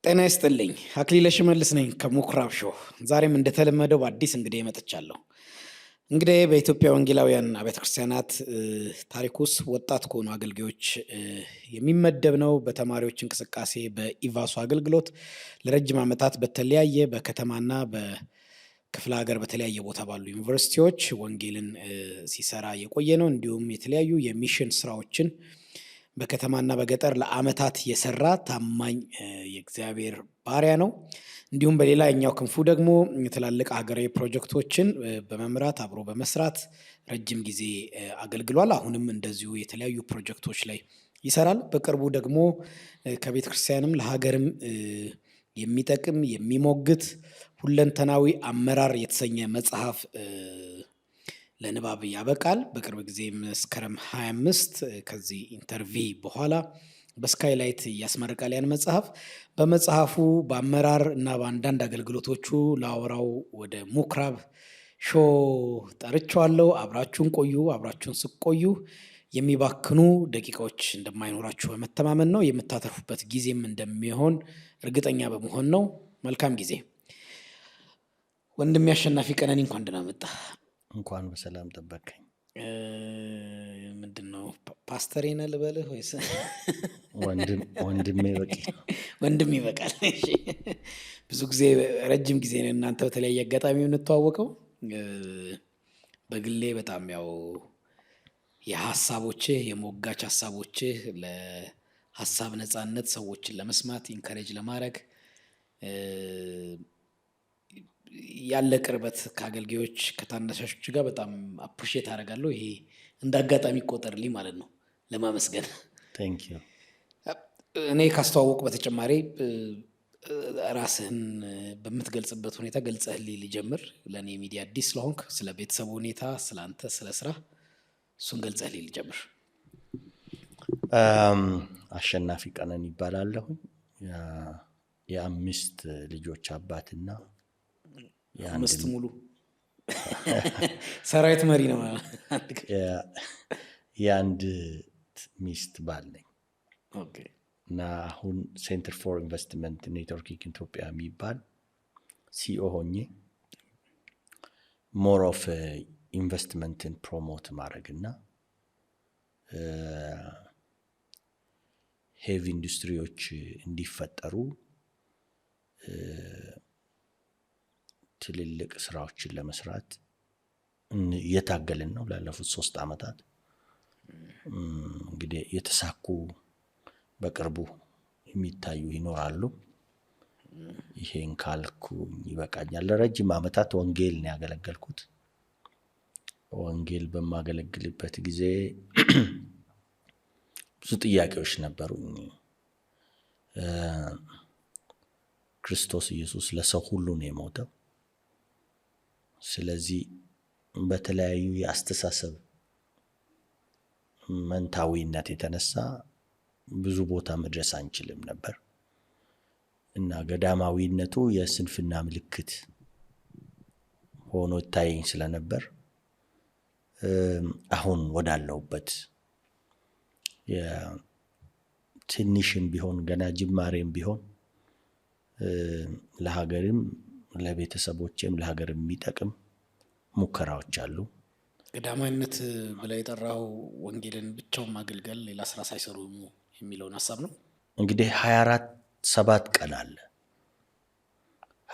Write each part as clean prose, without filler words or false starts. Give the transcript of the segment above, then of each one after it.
ጤና ይስጥልኝ አክሊለ ሽመልስ ነኝ ከምኩራብ ሾው። ዛሬም እንደተለመደው በአዲስ እንግዲህ መጥቻለሁ። እንግዲህ በኢትዮጵያ ወንጌላውያን አብያተ ክርስቲያናት ታሪክ ውስጥ ወጣት ከሆኑ አገልጋዮች የሚመደብ ነው። በተማሪዎች እንቅስቃሴ በኢቫሱ አገልግሎት ለረጅም ዓመታት በተለያየ በከተማና በክፍለ ሀገር በተለያየ ቦታ ባሉ ዩኒቨርሲቲዎች ወንጌልን ሲሰራ የቆየ ነው። እንዲሁም የተለያዩ የሚሽን ስራዎችን በከተማና በገጠር ለዓመታት የሰራ ታማኝ የእግዚአብሔር ባሪያ ነው። እንዲሁም በሌላኛው ክንፉ ደግሞ ትላልቅ ሀገራዊ ፕሮጀክቶችን በመምራት አብሮ በመስራት ረጅም ጊዜ አገልግሏል። አሁንም እንደዚሁ የተለያዩ ፕሮጀክቶች ላይ ይሰራል። በቅርቡ ደግሞ ከቤተ ክርስቲያንም ለሀገርም የሚጠቅም የሚሞግት ሁለንተናዊ አመራር የተሰኘ መጽሐፍ ለንባብ ያበቃል። በቅርብ ጊዜ መስከረም 25 ከዚህ ኢንተርቪ በኋላ በስካይላይት ያስመርቃል ያን መጽሐፍ። በመጽሐፉ በአመራር እና በአንዳንድ አገልግሎቶቹ ላወራው ወደ ምኩራብ ሾው ጠርቼዋለሁ። አብራችሁን ቆዩ። አብራችሁን ስትቆዩ የሚባክኑ ደቂቃዎች እንደማይኖራችሁ በመተማመን ነው። የምታተርፉበት ጊዜም እንደሚሆን እርግጠኛ በመሆን ነው። መልካም ጊዜ። ወንድሜ አሸናፊ ቀነኒ እንኳን ደህና መጣ። እንኳን በሰላም ጠበቀኝ። ምንድነው ፓስተሬ ነህ ልበልህ ወይስ ወንድሜ በቂ? ወንድም ይበቃል። ብዙ ጊዜ ረጅም ጊዜ ነው እናንተ በተለያየ አጋጣሚ የምንተዋወቀው። በግሌ በጣም ያው የሀሳቦችህ የሞጋች ሀሳቦችህ ለሀሳብ ነፃነት ሰዎችን ለመስማት ኢንከሬጅ ለማድረግ ያለ ቅርበት ከአገልጋዮች ከታናሻሾች ጋር በጣም አፕሪሼት አደርጋለሁ። ይሄ እንደ አጋጣሚ ይቆጠርልኝ ማለት ነው ለማመስገን። ቴንክ ዩ። እኔ ካስተዋወቅ በተጨማሪ ራስህን በምትገልጽበት ሁኔታ ገልጸህልኝ ልጀምር። ለእኔ ሚዲያ አዲስ ስለሆንክ ስለ ቤተሰቡ ሁኔታ፣ ስለ አንተ፣ ስለ ስራ እሱን ገልጸህልኝ ልጀምር። አሸናፊ ቀነኒ ይባላለሁ። የአምስት ልጆች አባትና አምስት ሙሉ ሰራዊት መሪ ነው። የአንድ ሚስት ባል ነኝ። ኦኬ። እና አሁን ሴንተር ፎር ኢንቨስትመንት ኔትወርኪንግ ኢትዮጵያ የሚባል ሲኦ ሆኜ ሞር ኦፍ ኢንቨስትመንትን ፕሮሞት ማድረግና ሄቪ ኢንዱስትሪዎች እንዲፈጠሩ ትልልቅ ስራዎችን ለመስራት እየታገልን ነው ላለፉት 3 ዓመታት። እንግዲህ የተሳኩ በቅርቡ የሚታዩ ይኖራሉ። ይሄን ካልኩ ይበቃኛል። ለረጅም ዓመታት ወንጌል ነው ያገለገልኩት። ወንጌል በማገለግልበት ጊዜ ብዙ ጥያቄዎች ነበሩኝ። ክርስቶስ ኢየሱስ ለሰው ሁሉ ነው የሞተው። ስለዚህ በተለያዩ የአስተሳሰብ መንታዊነት የተነሳ ብዙ ቦታ መድረስ አንችልም ነበር እና ገዳማዊነቱ የስንፍና ምልክት ሆኖ ይታየኝ ስለነበር አሁን ወዳለሁበት ትንሽም ቢሆን ገና ጅማሬም ቢሆን ለሀገርም ለቤተሰቦቼም ለሀገርም የሚጠቅም ሙከራዎች አሉ። ገዳማዊነት ብለህ የጠራኸው ወንጌልን ብቻውን ማገልገል ሌላ ስራ ሳይሰሩ የሚለውን ሀሳብ ነው። እንግዲህ 24/7 ቀን አለ።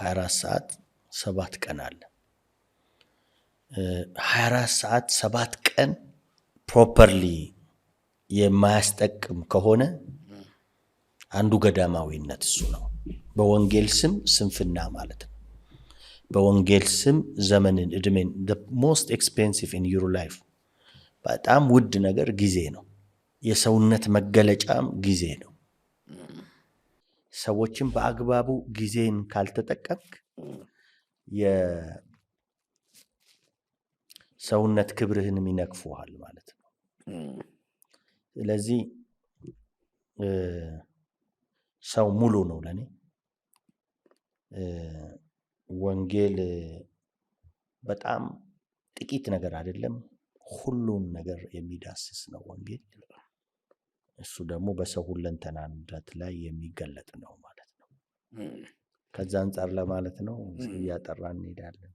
24 ሰዓት 7 ቀን አለ። 24 ሰዓት 7 ቀን ፕሮፐርሊ የማያስጠቅም ከሆነ አንዱ ገዳማዊነት እሱ ነው። በወንጌል ስም ስንፍና ማለት ነው። በወንጌል ስም ዘመንን እድሜን the most expensive in your life በጣም ውድ ነገር ጊዜ ነው። የሰውነት መገለጫም ጊዜ ነው። ሰዎችን በአግባቡ ጊዜን ካልተጠቀምክ የሰውነት ክብርህንም ይነክፉሃል ማለት ነው። ስለዚህ ሰው ሙሉ ነው ለኔ። ወንጌል በጣም ጥቂት ነገር አይደለም፣ ሁሉን ነገር የሚዳስስ ነው ወንጌል። እሱ ደግሞ በሰው ሁለንተናነት ላይ የሚገለጥ ነው ማለት ነው። ከዛ አንጻር ለማለት ነው። እያጠራን እንሄዳለን።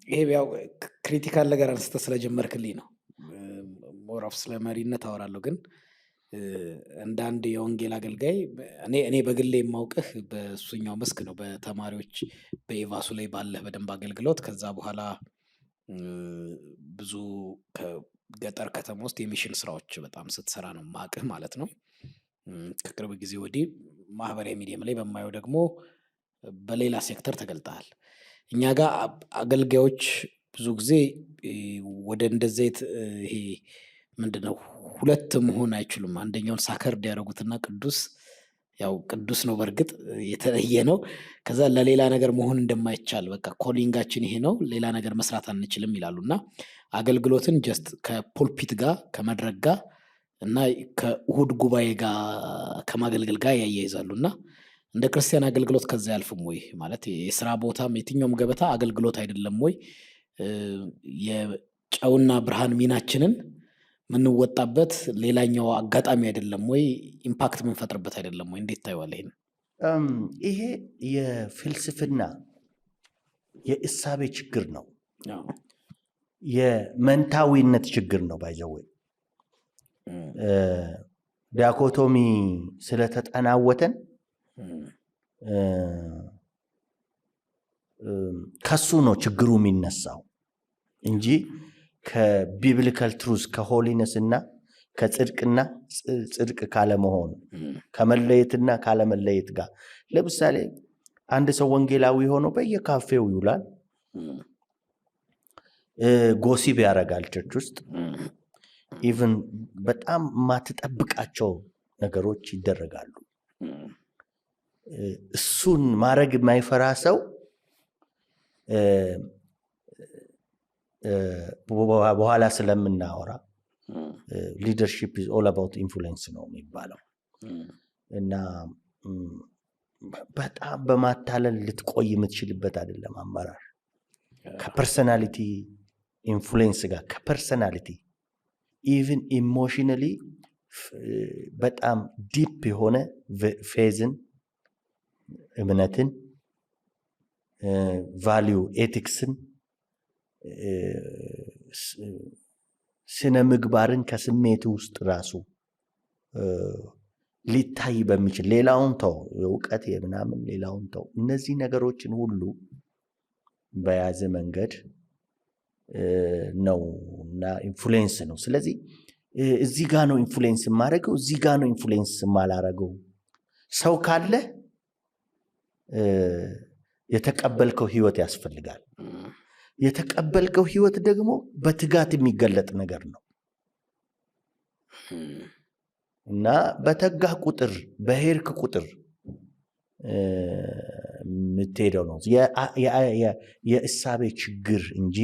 ይሄ ያው ክሪቲካል ነገር አንስተ ስለጀመርክልኝ ነው። ሞር ኦፍ ስለ መሪነት አወራለሁ፣ ግን እንደ አንድ የወንጌል አገልጋይ እኔ በግሌ የማውቅህ በሱኛው መስክ ነው፣ በተማሪዎች በኤቫሱ ላይ ባለህ በደንብ አገልግሎት። ከዛ በኋላ ብዙ ገጠር ከተማ ውስጥ የሚሽን ስራዎች በጣም ስትሰራ ነው ማቅህ ማለት ነው። ከቅርብ ጊዜ ወዲህ ማህበራዊ ሚዲያም ላይ በማየው ደግሞ በሌላ ሴክተር ተገልጠሃል። እኛ ጋር አገልጋዮች ብዙ ጊዜ ወደ እንደዚህ ይሄ ምንድነው ሁለት መሆን አይችሉም። አንደኛውን ሳከርድ ያደረጉትና ቅዱስ ያው ቅዱስ ነው፣ በእርግጥ የተለየ ነው። ከዛ ለሌላ ነገር መሆን እንደማይቻል በቃ ኮሊንጋችን ይሄ ነው፣ ሌላ ነገር መስራት አንችልም ይላሉ። እና አገልግሎትን ጀስት ከፖልፒት ጋር ከመድረክ ጋር እና ከእሁድ ጉባኤ ጋር ከማገልገል ጋር ያያይዛሉ። እና እንደ ክርስቲያን አገልግሎት ከዛ ያልፍም ወይ ማለት የስራ ቦታም የትኛውም ገበታ አገልግሎት አይደለም ወይ? የጨውና ብርሃን ሚናችንን ምንወጣበት ሌላኛው አጋጣሚ አይደለም ወይ? ኢምፓክት ምንፈጥርበት አይደለም ወይ? እንዴት ታይዋለህ ይሄን? ይሄ የፍልስፍና የእሳቤ ችግር ነው። የመንታዊነት ችግር ነው። ባይዘወይ ዲያኮቶሚ ስለተጠናወተን ከሱ ነው ችግሩ የሚነሳው እንጂ ከቢብሊካል ትሩዝ ከሆሊነስ እና ከጽድቅና ጽድቅ ካለመሆን ከመለየትና ካለመለየት ጋር። ለምሳሌ አንድ ሰው ወንጌላዊ ሆኖ በየካፌው ይውላል፣ ጎሲብ ያደርጋል ቸርች ውስጥ። ኢቭን በጣም ማትጠብቃቸው ነገሮች ይደረጋሉ። እሱን ማድረግ የማይፈራ ሰው በኋላ ስለምናወራ ሊደርሺፕ ኢዝ ኦል አባውት ኢንፍሉዌንስ ነው የሚባለው። እና በጣም በማታለል ልትቆይ የምትችልበት አይደለም አመራር። ከፐርሰናሊቲ ኢንፍሉዌንስ ጋር ከፐርሰናሊቲ ኢቭን ኢሞሽናሊ በጣም ዲፕ የሆነ ፌዝን፣ እምነትን፣ ቫሊዩ፣ ኤቲክስን፣ ስነ ምግባርን ከስሜት ውስጥ ራሱ ሊታይ በሚችል ሌላውን ተው፣ የእውቀት የምናምን ሌላውን ተው፣ እነዚህ ነገሮችን ሁሉ በያዘ መንገድ ነው እና ኢንፍሉዌንስ ነው። ስለዚህ እዚህ ጋ ነው ኢንፍሉዌንስ የማደርገው፣ እዚህ ጋ ነው ኢንፍሉዌንስ የማላረገው። ሰው ካለ የተቀበልከው ህይወት ያስፈልጋል። የተቀበልከው ህይወት ደግሞ በትጋት የሚገለጥ ነገር ነው እና በተጋህ ቁጥር በሄድክ ቁጥር የምትሄደው ነው። የእሳቤ ችግር እንጂ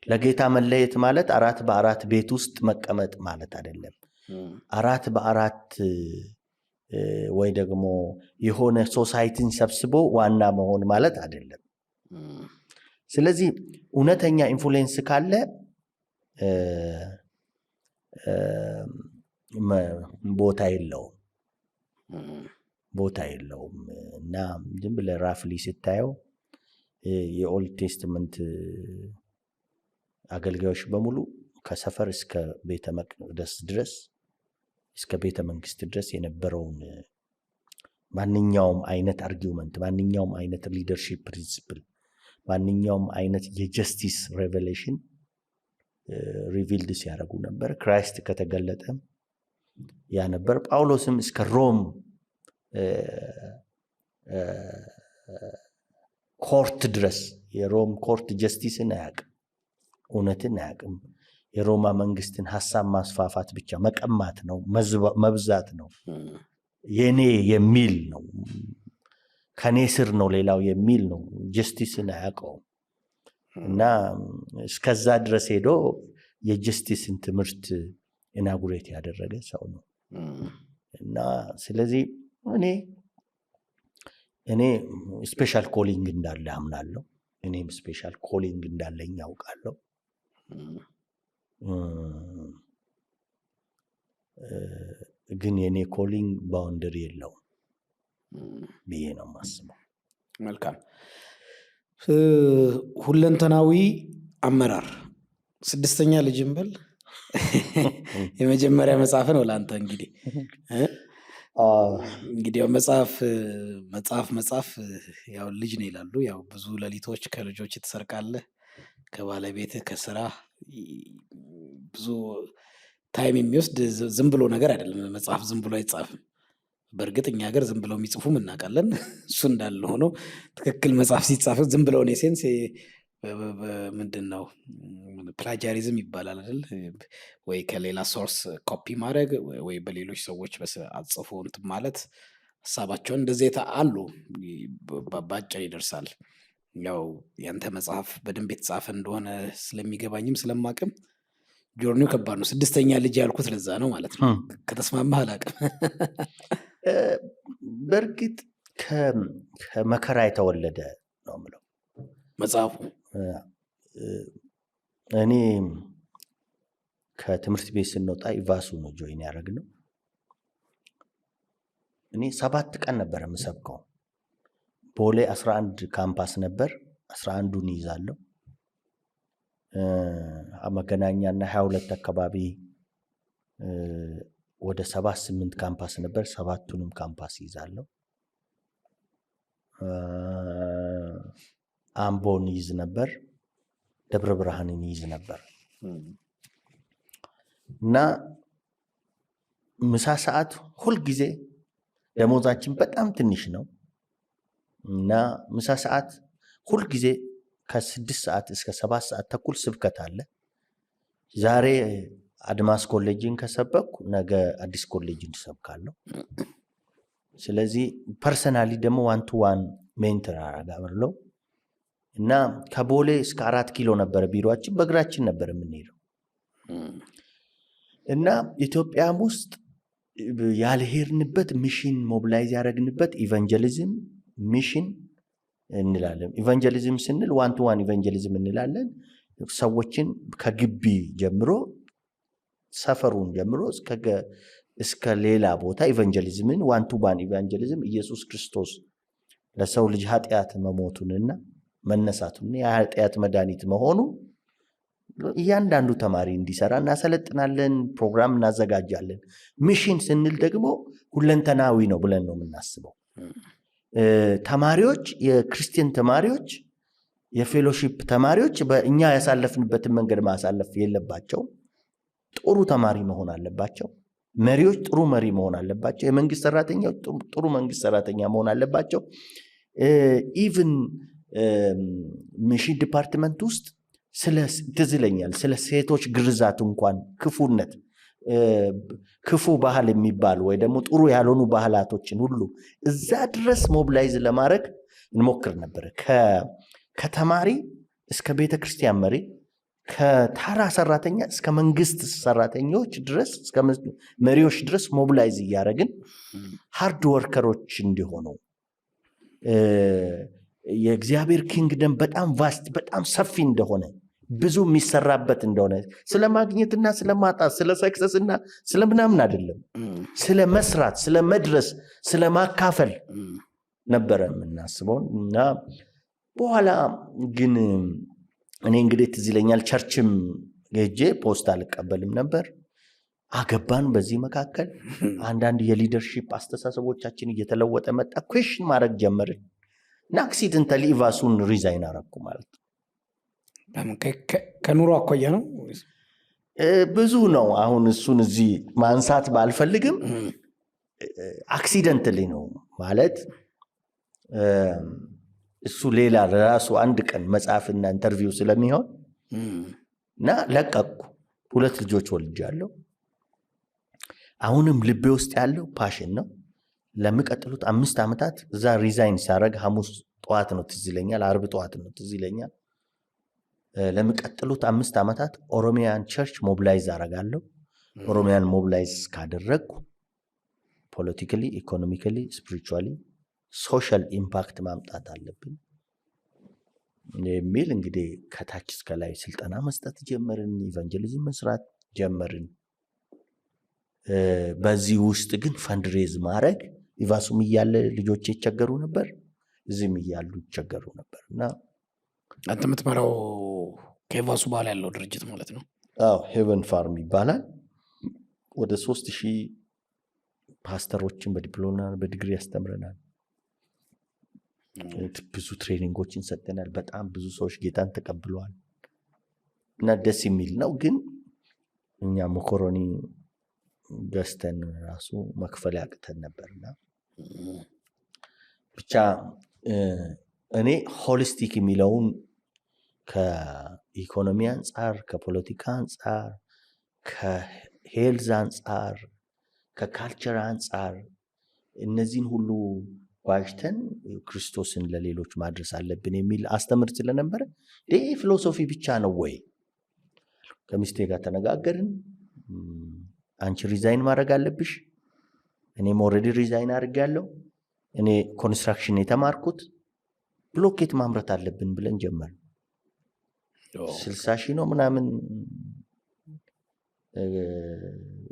ለጌታ መለየት ማለት 4x4 ቤት ውስጥ መቀመጥ ማለት አይደለም። 4x4 ወይ ደግሞ የሆነ ሶሳይቲን ሰብስቦ ዋና መሆን ማለት አይደለም። ስለዚህ እውነተኛ ኢንፍሉዌንስ ካለ ቦታ የለውም እና ዝም ብለህ ራፍሊ ስታየው የኦልድ ቴስትመንት አገልጋዮች በሙሉ ከሰፈር እስከ ቤተ መቅደስ ድረስ እስከ ቤተ መንግስት ድረስ የነበረውን ማንኛውም አይነት አርጊውመንት፣ ማንኛውም አይነት ሊደርሺፕ ፕሪንሲፕል፣ ማንኛውም አይነት የጀስቲስ ሬቨሌሽን ሪቪልድ ሲያደርጉ ነበር። ክራይስት ከተገለጠ ያ ነበር። ጳውሎስም እስከ ሮም ኮርት ድረስ የሮም ኮርት ጀስቲስን አያውቅም፣ እውነትን አያውቅም። የሮማ መንግስትን ሀሳብ ማስፋፋት ብቻ መቀማት ነው፣ መብዛት ነው፣ የኔ የሚል ነው፣ ከኔ ስር ነው ሌላው የሚል ነው። ጀስቲስን አያውቀውም እና እስከዛ ድረስ ሄዶ የጀስቲስን ትምህርት ኢናጉሬት ያደረገ ሰው ነው እና ስለዚህ እኔ ስፔሻል ኮሊንግ እንዳለ አምናለሁ። እኔም ስፔሻል ኮሊንግ እንዳለኝ ያውቃለሁ። ግን የኔ ኮሊንግ ባውንደሪ የለውም ብዬ ነው የማስበው። መልካም። ሁለንተናዊ አመራር 6ኛ ልጅም በል የመጀመሪያ መጽሐፍ ነው ለአንተ። እንግዲህ ያው መጽሐፍ ያው ልጅ ነው ይላሉ። ያው ብዙ ሌሊቶች ከልጆች ትሰርቃለህ፣ ከባለቤትህ፣ ከስራ ብዙ ታይም የሚወስድ ዝም ብሎ ነገር አይደለም። መጽሐፍ ዝም ብሎ አይጻፍም። በእርግጥ እኛ ሀገር ዝም ብለው የሚጽፉም እናውቃለን። እሱ እንዳለ ሆኖ ትክክል መጽሐፍ ሲጻፍ ዝም ብለው ሴንስ ምንድን ነው ፕላጃሪዝም ይባላል አይደል? ወይ ከሌላ ሶርስ ኮፒ ማድረግ ወይ በሌሎች ሰዎች አጽፎ እንትን ማለት ሀሳባቸውን እንደዚህ አሉ። በአጭር ይደርሳል። ያው ያንተ መጽሐፍ በደንብ የተጻፈ እንደሆነ ስለሚገባኝም ስለማቅም ጆርኒው ከባድ ነው። 6ኛ ልጅ ያልኩት ለዛ ነው ማለት ነው። ከተስማማህ አላውቅም። በእርግጥ ከመከራ የተወለደ ነው የምለው መጽሐፉ። እኔ ከትምህርት ቤት ስንወጣ ኢቫሱ ነው ጆይን ያደረግነው። እኔ 7 ቀን ነበር የምሰብከው። ቦሌ 11 ካምፓስ ነበር። 11ዱን ይይዛለሁ። መገናኛና 22 አካባቢ ወደ 7-8 ካምፓስ ነበር። 7ቱንም ካምፓስ ይይዛለሁ። አምቦን ይይዝ ነበር፣ ደብረ ብርሃንን ይይዝ ነበር እና ምሳ ሰዓት ሁልጊዜ ደሞዛችን በጣም ትንሽ ነው እና ምሳ ሰዓት ሁልጊዜ ከ6 ሰዓት እስከ 7 ሰዓት ተኩል ስብከት አለ። ዛሬ አድማስ ኮሌጅን ከሰበኩ ነገ አዲስ ኮሌጅን ሰብካለሁ። ስለዚህ ፐርሰናሊ ደግሞ 1-to-1 ሜንተር አደርጋለሁ እና ከቦሌ እስከ 4 ኪሎ ነበር ቢሮአችን፣ በእግራችን ነበር የምንሄደው እና ኢትዮጵያም ውስጥ ያልሄድንበት ሚሽን ሞቢላይዝ ያደረግንበት ኢቫንጀሊዝም ሚሽን እንላለን። ኢቫንጀሊዝም ስንል 1-to-1 ኢቫንጀሊዝም እንላለን። ሰዎችን ከግቢ ጀምሮ ሰፈሩን ጀምሮ እስከ ሌላ ቦታ ኢቫንጀሊዝምን 1-to-1 ኢቫንጀሊዝም ኢየሱስ ክርስቶስ ለሰው ልጅ ኃጢአት መሞቱንና መነሳቱን የኃጢአት መድኃኒት መሆኑ እያንዳንዱ ተማሪ እንዲሰራ እናሰለጥናለን፣ ፕሮግራም እናዘጋጃለን። ሚሽን ስንል ደግሞ ሁለንተናዊ ነው ብለን ነው የምናስበው። ተማሪዎች፣ የክርስቲያን ተማሪዎች፣ የፌሎሺፕ ተማሪዎች በእኛ ያሳለፍንበትን መንገድ ማሳለፍ የለባቸው። ጥሩ ተማሪ መሆን አለባቸው። መሪዎች ጥሩ መሪ መሆን አለባቸው። የመንግስት ሰራተኛዎች ጥሩ መንግስት ሰራተኛ መሆን አለባቸው። ኢቭን ሚሽን ዲፓርትመንት ውስጥ ትዝ ይለኛል ስለ ሴቶች ግርዛት እንኳን ክፉነት፣ ክፉ ባህል የሚባሉ ወይ ደግሞ ጥሩ ያልሆኑ ባህላቶችን ሁሉ እዛ ድረስ ሞቢላይዝ ለማድረግ እንሞክር ነበር። ከተማሪ እስከ ቤተክርስቲያን መሪ፣ ከተራ ሰራተኛ እስከ መንግስት ሰራተኞች ድረስ፣ እስከ መሪዎች ድረስ ሞቢላይዝ እያደረግን ሃርድ ወርከሮች እንዲሆኑ የእግዚአብሔር ኪንግደም በጣም ቫስት በጣም ሰፊ እንደሆነ ብዙ የሚሰራበት እንደሆነ ስለ ማግኘትና ስለ ማጣት ስለ ሰክሰስና ስለ ምናምን አይደለም፣ ስለ መስራት፣ ስለ መድረስ፣ ስለ ማካፈል ነበረ የምናስበው እና በኋላ ግን እኔ እንግዲህ ትዝ ይለኛል ቸርችም ሄጄ ፖስት አልቀበልም ነበር። አገባን። በዚህ መካከል አንዳንድ የሊደርሺፕ አስተሳሰቦቻችን እየተለወጠ መጣ። ኩዌሽን ማድረግ ጀመርን እና አክሲደንታሊ ኢቫሱን ሪዛይን አረኩ ማለት ነው። ከኑሮ አኳያ ነው ብዙ ነው። አሁን እሱን እዚህ ማንሳት ባልፈልግም አክሲደንታሊ ነው ማለት እሱ ሌላ ራሱ አንድ ቀን መጽሐፍና ኢንተርቪው ስለሚሆን እና ለቀቅኩ። 2 ልጆች ወልጃለሁ። አሁንም ልቤ ውስጥ ያለው ፓሽን ነው። ለሚቀጥሉት 5 ዓመታት እዛ ሪዛይን ሲያደርግ ሐሙስ ጠዋት ነው ትዝ ይለኛል፣ አርብ ጠዋት ነው ትዝ ይለኛል። ለሚቀጥሉት 5 ዓመታት ኦሮሚያን ቸርች ሞቢላይዝ አደርጋለሁ። ኦሮሚያን ሞቢላይዝ ካደረግኩ ፖለቲካሊ፣ ኢኮኖሚካሊ፣ ስፒሪቹዋሊ ሶሻል ኢምፓክት ማምጣት አለብን የሚል እንግዲህ ከታች እስከ ላይ ስልጠና መስጠት ጀመርን። ኢቫንጀሊዝም መስራት ጀመርን በዚህ ውስጥ ግን ፈንድሬዝ ማድረግ ኢቫሱም እያለ ልጆች ይቸገሩ ነበር፣ እዚህም እያሉ ይቸገሩ ነበር። እና አንተ የምትመራው ከኢቫሱ በኋላ ያለው ድርጅት ማለት ነው? አዎ ሄቨን ፋርም ይባላል። ወደ 3000 ፓስተሮችን በዲፕሎማ በዲግሪ ያስተምረናል። ብዙ ትሬኒንጎችን ሰጥተናል። በጣም ብዙ ሰዎች ጌታን ተቀብለዋል እና ደስ የሚል ነው። ግን እኛ መኮሮኒ ገዝተን ራሱ መክፈል ያቅተን ነበርና ብቻ እኔ ሆሊስቲክ የሚለውን ከኢኮኖሚ አንጻር፣ ከፖለቲካ አንጻር፣ ከሄልዝ አንጻር፣ ከካልቸር አንጻር እነዚህን ሁሉ ዋጅተን ክርስቶስን ለሌሎች ማድረስ አለብን የሚል አስተምር ስለነበረ ይህ ፊሎሶፊ ብቻ ነው ወይ? ከሚስቴ ጋር ተነጋገርን። አንቺ ሪዛይን ማድረግ አለብሽ፣ እኔም ኦልሬዲ ሪዛይን አድርጌያለሁ። እኔ ኮንስትራክሽን የተማርኩት ብሎኬት ማምረት አለብን ብለን ጀመር። 60,000 ነው ምናምን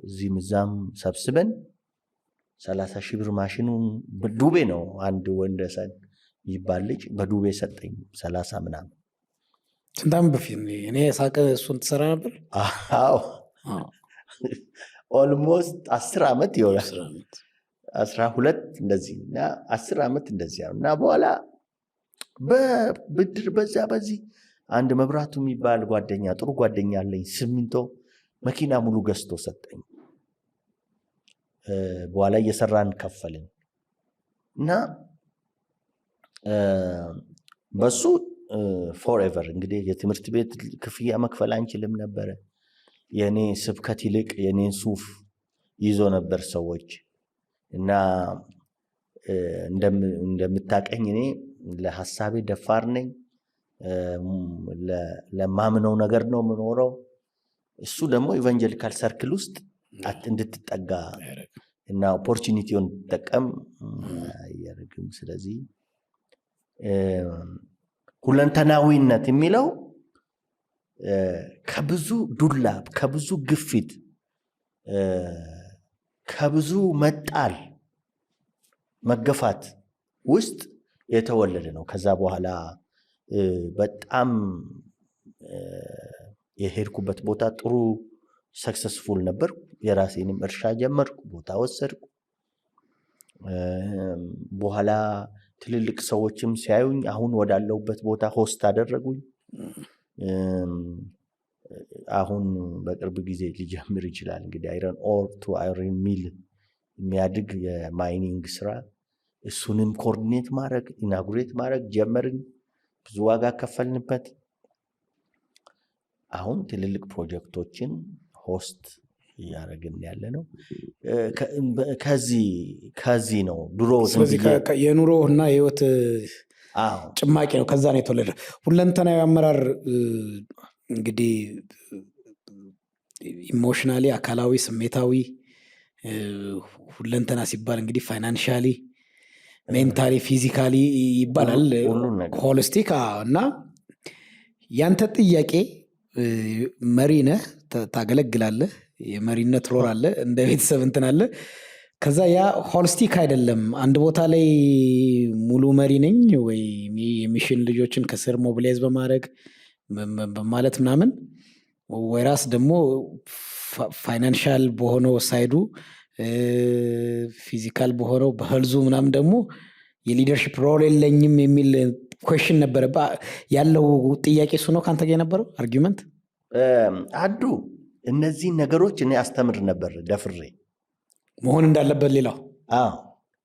እዚህም እዛም ሰብስበን 30,000 ብር ማሽኑን በዱቤ ነው አንድ ወንደሰን ይባል ልጅ በዱቤ ሰጠኝ 30 ምናምን። ስንት ዓመት በፊት እኔ ሳቀ እሱን ትሰራ ነበር? አዎ ኦልሞስት 10 ዓመት ይሆናል። 12 እንደዚህ እና 10 ዓመት እንደዚህ እና በኋላ በብድር በዛ በዚህ አንድ መብራቱ የሚባል ጓደኛ ጥሩ ጓደኛ አለኝ። ሲሚንቶ መኪና ሙሉ ገዝቶ ሰጠኝ። በኋላ እየሰራን ከፈልን እና በሱ ፎርኤቨር እንግዲህ የትምህርት ቤት ክፍያ መክፈል አንችልም ነበረ። የኔ ስብከት ይልቅ የኔን ሱፍ ይዞ ነበር ሰዎች እና እንደምታቀኝ እኔ ለሐሳቤ ደፋር ነኝ። ለማምነው ነገር ነው የምኖረው። እሱ ደግሞ ኢቫንጀሊካል ሰርክል ውስጥ እንድትጠጋ እና ኦፖርቹኒቲውን ተጠቀም አያደርግም። ስለዚህ ሁለንተናዊነት የሚለው ከብዙ ዱላ፣ ከብዙ ግፊት፣ ከብዙ መጣል መገፋት ውስጥ የተወለደ ነው። ከዛ በኋላ በጣም የሄድኩበት ቦታ ጥሩ ሰክሰስፉል ነበር። የራሴንም እርሻ ጀመርኩ፣ ቦታ ወሰድኩ። በኋላ ትልልቅ ሰዎችም ሲያዩኝ አሁን ወዳለሁበት ቦታ ሆስት አደረጉኝ። አሁን በቅርብ ጊዜ ሊጀምር ይችላል እንግዲህ አይረን ኦር ቱ አይረን ሚል የሚያድግ የማይኒንግ ስራ፣ እሱንም ኮኦርዲኔት ማድረግ ኢናጉሬት ማድረግ ጀመርን። ብዙ ዋጋ ከፈልንበት። አሁን ትልልቅ ፕሮጀክቶችን ሆስት እያደረግን ያለ ነው። ከዚህ ነው ድሮ የኑሮ እና የህይወት ጭማቂ ነው። ከዛ ነው የተወለደ ሁለንተናዊ አመራር። እንግዲህ ኢሞሽናሊ፣ አካላዊ፣ ስሜታዊ ሁለንተና ሲባል እንግዲህ ፋይናንሻሊ፣ ሜንታሊ፣ ፊዚካሊ ይባላል። ሆሊስቲክ እና ያንተ ጥያቄ መሪ ነህ፣ ታገለግላለህ፣ የመሪነት ሮል አለ፣ እንደ ቤተሰብ እንትን አለ። ከዛ ያ ሆሊስቲክ አይደለም። አንድ ቦታ ላይ ሙሉ መሪ ነኝ ወይ የሚሽን ልጆችን ከስር ሞቢላይዝ በማድረግ በማለት ምናምን፣ ወይ ራስ ደግሞ ፋይናንሻል በሆነው ሳይዱ ፊዚካል በሆነው በህልዙ ምናምን ደግሞ የሊደርሽፕ ሮል የለኝም የሚል ኮሽን ነበረ ያለው። ጥያቄ እሱ ነው ከአንተ ጋር የነበረው አርጊመንት? አንዱ እነዚህ ነገሮች እኔ አስተምር ነበር ደፍሬ መሆን እንዳለበት። ሌላው